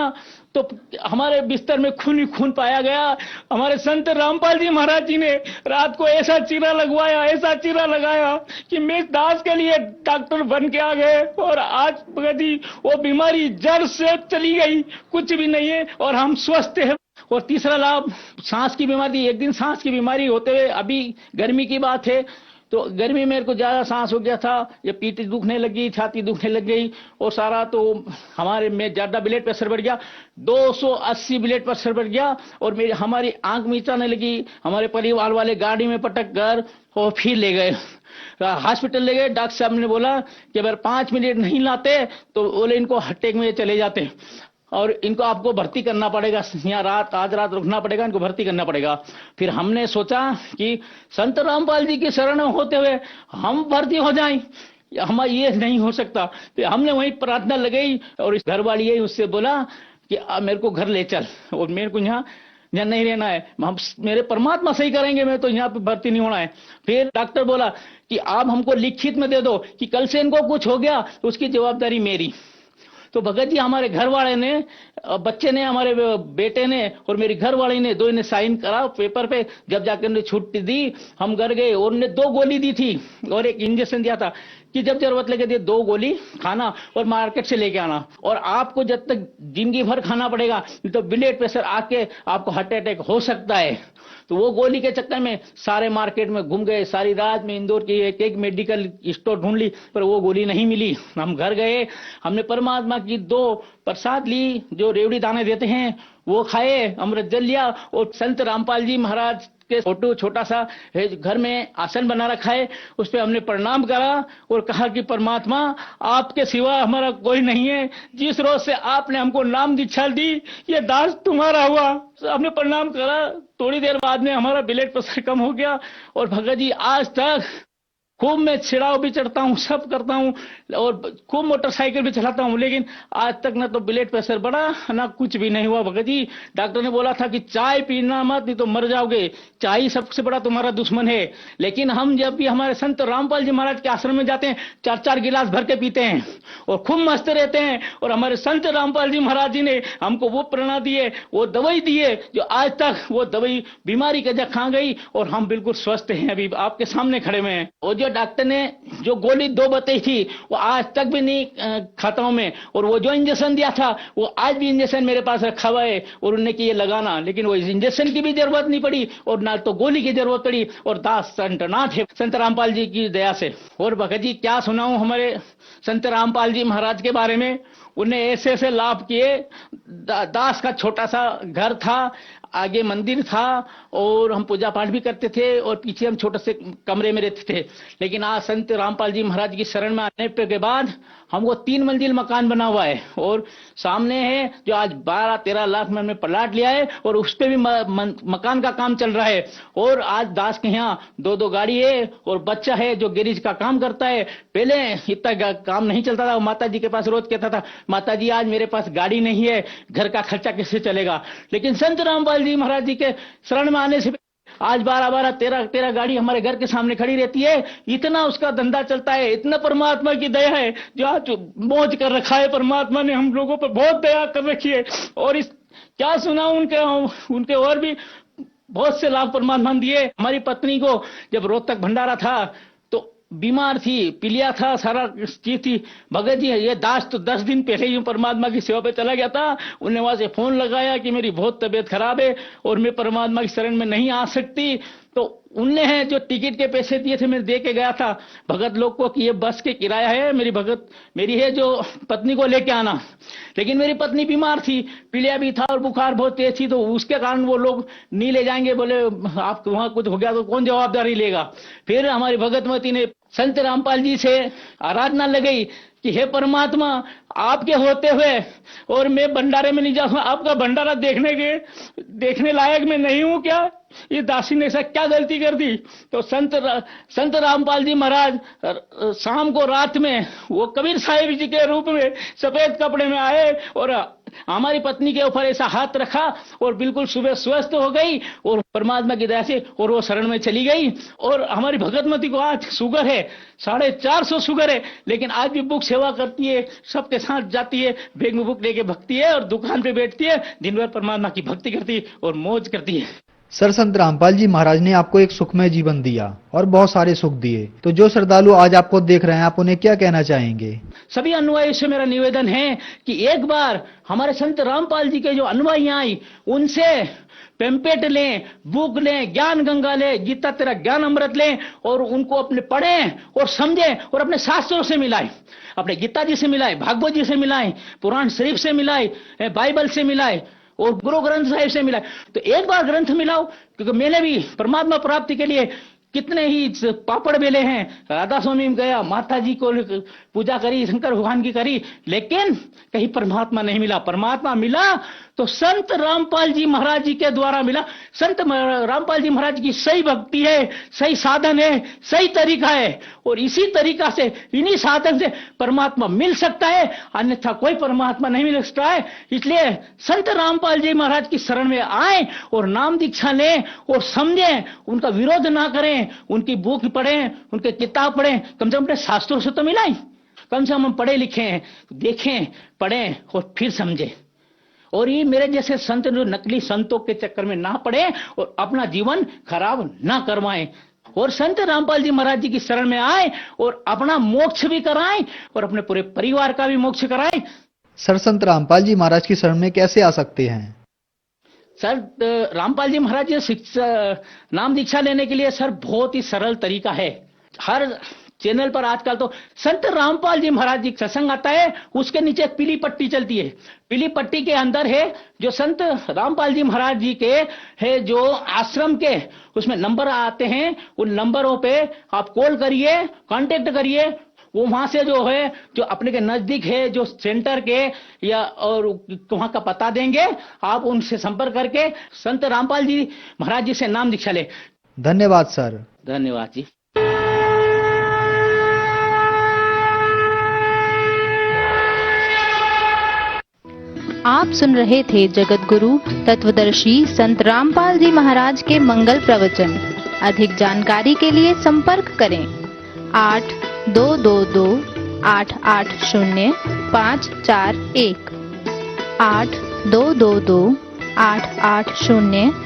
तो हमारे बिस्तर में खून ही खून पाया गया। हमारे संत रामपाल जी महाराज जी ने रात को ऐसा चीरा लगवाया, ऐसा चीरा लगाया कि मैं दास के लिए डॉक्टर बन के आ गए। और आज भगत जी वो बीमारी जड़ से चली गई, कुछ भी नहीं है और हम स्वस्थ हैं। और तीसरा लाभ, सांस की बीमारी। एक दिन सांस की बीमारी होते हुए, अभी गर्मी की बात है, तो गर्मी में मेरे को ज्यादा सांस हो गया था, ये पीठ दुखने लगी, छाती दुखने लग गई और सारा तो हमारे में ज्यादा ब्लड प्रेशर बढ़ गया, 280 ब्लड प्रेशर बढ़ गया। और मेरी हमारी आंख मीचाने लगी। हमारे परिवार वाले गाड़ी में पटक कर और फिर ले गए हॉस्पिटल ले गए। डॉक्टर साहब ने बोला कि अगर 5 मिनट नहीं लाते तो बोले इनको अटैक में चले जाते और इनको आपको भर्ती करना पड़ेगा, यहाँ आज रात रुकना पड़ेगा, इनको भर्ती करना पड़ेगा। फिर हमने सोचा कि संत रामपाल जी के शरण में होते हुए हम भर्ती हो जाएं, हमारा ये नहीं हो सकता। तो हमने वहीं प्रार्थना लगाई और इस घर वाली है उससे बोला कि मेरे को घर ले चल और मेरे को यहाँ नहीं रहना है, हम मेरे परमात्मा सही करेंगे, मैं तो यहाँ पे भर्ती नहीं होना है। फिर डॉक्टर बोला कि आप हमको लिखित में दे दो कि कल से इनको कुछ हो गया तो उसकी जवाबदारी मेरी। तो भगत जी हमारे घर वाले ने, बच्चे ने, हमारे बेटे ने और मेरी घर वाले ने, दो ने साइन करा पेपर पे। जब जाकर उन्हें छुट्टी दी, हम घर गए और उन्हें 2 गोली दी थी और एक इंजेक्शन दिया था कि जब जरूरत लगे 2 गोली खाना और मार्केट से लेके आना, और आपको जब तक जिंदगी भर खाना पड़ेगा, तो ब्लड प्रेशर आके आपको हार्ट अटैक हो सकता है। तो वो गोली के चक्कर में सारे मार्केट में घूम गए, सारी रात में इंदौर की एक मेडिकल स्टोर ढूंढ ली पर वो गोली नहीं मिली। हम घर गए, हमने परमात्मा की 2 प्रसाद ली, जो रेवड़ी दाने देते हैं वो खाए, अमृत जल लिया और संत रामपाल जी महाराज के फोटो छोटा सा घर में आसन बना रखा है, उस पर हमने प्रणाम करा और कहा कि परमात्मा आपके सिवा हमारा कोई नहीं है, जिस रोज से आपने हमको नाम दीक्षा दी ये दास तुम्हारा हुआ। हमने प्रणाम करा, थोड़ी देर बाद में हमारा ब्लड प्रेशर कम हो गया। और भगत जी आज तक खूब मैं छिड़ाव भी चढ़ता हूँ, सब करता हूँ और खूब मोटरसाइकिल भी चलाता हूँ, लेकिन आज तक ना तो ब्लड प्रेशर बढ़ा ना कुछ भी नहीं हुआ। भगत जी डॉक्टर ने बोला था कि चाय पीना मत, नहीं तो मर जाओगे, चाय ही सबसे बड़ा तुम्हारा दुश्मन है। लेकिन हम जब भी हमारे संत रामपाल जी महाराज के आश्रम में जाते हैं 4-4 गिलास भर के पीते हैं और खूब मस्त रहते हैं। और हमारे संत रामपाल जी महाराज जी ने हमको वो प्रेरणा दिए, वो दवाई दिए, जो आज तक वो दवाई बीमारी के जगह खा गई और हम बिल्कुल स्वस्थ हैं, अभी आपके सामने खड़े हुए हैं। और जो डॉक्टर ने जो गोली 2 बताई थी वो आज तक भी नहीं खाता हूं मैं, और वो जो इंजेक्शन दिया था वो आज भी इंजेक्शन मेरे पास रखा हुआ है और उन्होंने कि ये लगाना, लेकिन वो इंजेक्शन की भी जरूरत नहीं पड़ी और ना तो गोली की जरूरत पड़ी, और दास संतनाथ है संत रामपाल जी की दया से। और भगत जी क्या सुनाऊं हमारे संत रामपाल जी महाराज के बारे में, उन्हें ऐसे ऐसे लाभ किए। दास का छोटा सा घर था, आगे मंदिर था और हम पूजा पाठ भी करते थे और पीछे हम छोटे से कमरे में रहते थे, लेकिन आज संत रामपाल जी महाराज की शरण में आने के बाद हमको 3 मंजिल मकान बना हुआ है और सामने है जो आज 12-13 लाख में हमने प्लाट लिया है और उस पे भी मकान का काम चल रहा है। और आज दास के यहाँ 2 गाड़ी है और बच्चा है जो गैरेज का काम करता है। पहले इतना काम नहीं चलता था, माता जी के पास रोज कहता था माता जी आज मेरे पास गाड़ी नहीं है, घर का खर्चा कैसे चलेगा, लेकिन संत रामपाल जी महाराज जी के शरण में आने से आज 12-13 गाड़ी हमारे घर के सामने खड़ी रहती है। इतना उसका धंधा चलता है, इतना परमात्मा की दया है जो आज मौज कर रखा है। परमात्मा ने हम लोगों पर बहुत दया कर रखी है और इस क्या सुना उनके और भी बहुत से लाभ परमात्मा दिए। हमारी पत्नी को जब रोहतक भंडारा था तो बीमार थी, पीलिया था, सारा चीज थी। भगत जी ये दास तो 10 दिन पहले ही परमात्मा की सेवा पे चला गया था। उन्हें वहां से फोन लगाया कि मेरी बहुत तबीयत खराब है और मैं परमात्मा की शरण में नहीं आ सकती, तो उनने है जो टिकट के पैसे दिए थे मैं दे के गया था भगत लोग को कि ये बस के किराया है, मेरी है जो पत्नी को लेके आना, लेकिन मेरी पत्नी बीमार थी, पीलिया भी था और बुखार बहुत तेज थी, तो उसके कारण वो लोग नहीं ले जाएंगे, बोले आप वहां कुछ हो गया तो कौन जवाबदारी लेगा। फिर हमारी भगतमती ने संत रामपाल जी से आराधना लगाई कि हे परमात्मा आपके होते हुए और मैं भंडारे में नहीं जाऊंगा, आपका भंडारा देखने लायक मैं नहीं हूं क्या, ये दासी ने ऐसा क्या गलती कर दी। तो संत रामपाल जी महाराज शाम को रात में वो कबीर साहिब जी के रूप में सफेद कपड़े में आए और हमारी पत्नी के ऊपर ऐसा हाथ रखा और बिल्कुल सुबह स्वस्थ हो गई और परमात्मा की दया से और वो शरण में चली गई। और हमारी भगतमती को आज शुगर है, 450 शुगर है, लेकिन आज भी बुक सेवा करती है, सबके साथ जाती है, बैग में बुक लेके भगती है और दुकान पे बैठती है, दिन भर परमात्मा की भक्ति करती है और मौज करती है। सर संत रामपाल जी महाराज ने आपको एक सुखमय जीवन दिया और बहुत सारे सुख दिए, तो जो श्रद्धालु आज आपको देख रहे हैं आप उन्हें क्या कहना चाहेंगे? सभी अनुयायी से मेरा निवेदन है कि एक बार हमारे संत रामपाल जी के जो अनुयायी आई उनसे पेम्पेट लें, बुक लें, ज्ञान गंगा लें, गीता तेरा ज्ञान अमृत लें और उनको अपने पढ़ें और समझें और अपने शास्त्रों से मिलाएं, अपने गीता जी से मिलाएं, भागवत जी से मिलाएं, पुराण शरीफ से मिलाएं, बाइबल से मिलाएं और गुरु ग्रंथ साहिब से मिला। तो एक बार ग्रंथ मिलाओ, क्योंकि मैंने भी परमात्मा प्राप्ति के लिए कितने ही पापड़ बेले हैं, राधा स्वामी में गया, माता जी को पूजा करी, शंकर भगवान की करी, लेकिन कहीं परमात्मा नहीं मिला। परमात्मा मिला तो संत रामपाल जी महाराज जी के द्वारा मिला। संत रामपाल जी महाराज की सही भक्ति है, सही साधन है, सही तरीका है और इसी तरीका से इन्हीं साधन से परमात्मा मिल सकता है, अन्यथा कोई परमात्मा नहीं मिल सकता है। इसलिए संत रामपाल जी महाराज की शरण में आए और नाम दीक्षा लें और समझें, उनका विरोध ना करें, उनकी बुक पढ़ें, उनके किताब पढ़ें, कम से कम अपने शास्त्रों से तो मिलाएं, कम से कम हम पढ़े लिखें, देखें, पढ़ें और फिर समझें। और ये मेरे जैसे संत जो नकली संतों के चक्कर में ना पड़े और अपना जीवन खराब ना करवाएं और संत रामपाल जी महाराज जी की शरण में आए और अपना मोक्ष भी कराएं और अपने पूरे परिवार का भी मोक्ष कराएं। सर संत रामपाल जी महाराज की शरण में कैसे आ सकते हैं? सर रामपाल जी महाराज जी शिक्षा नाम दीक्षा लेने के लिए सर बहुत ही सरल तरीका है। हर चैनल पर आजकल तो संत रामपाल जी महाराज जी सत्संग आता है, उसके नीचे एक पीली पट्टी चलती है, पीली पट्टी के अंदर है जो संत रामपाल जी महाराज जी के है जो आश्रम के उसमें नंबर आते हैं, उन नंबरों पे आप कॉल करिए, कांटेक्ट करिए, वो वहां से जो है जो अपने के नजदीक है जो सेंटर के या और वहां का पता देंगे, आप उनसे संपर्क करके संत रामपाल जी महाराज जी से नाम दीक्षा ले। धन्यवाद सर। धन्यवाद जी। आप सुन रहे थे जगत गुरु तत्वदर्शी संत रामपाल जी महाराज के मंगल प्रवचन। अधिक जानकारी के लिए संपर्क करें 8222880541 8222880541।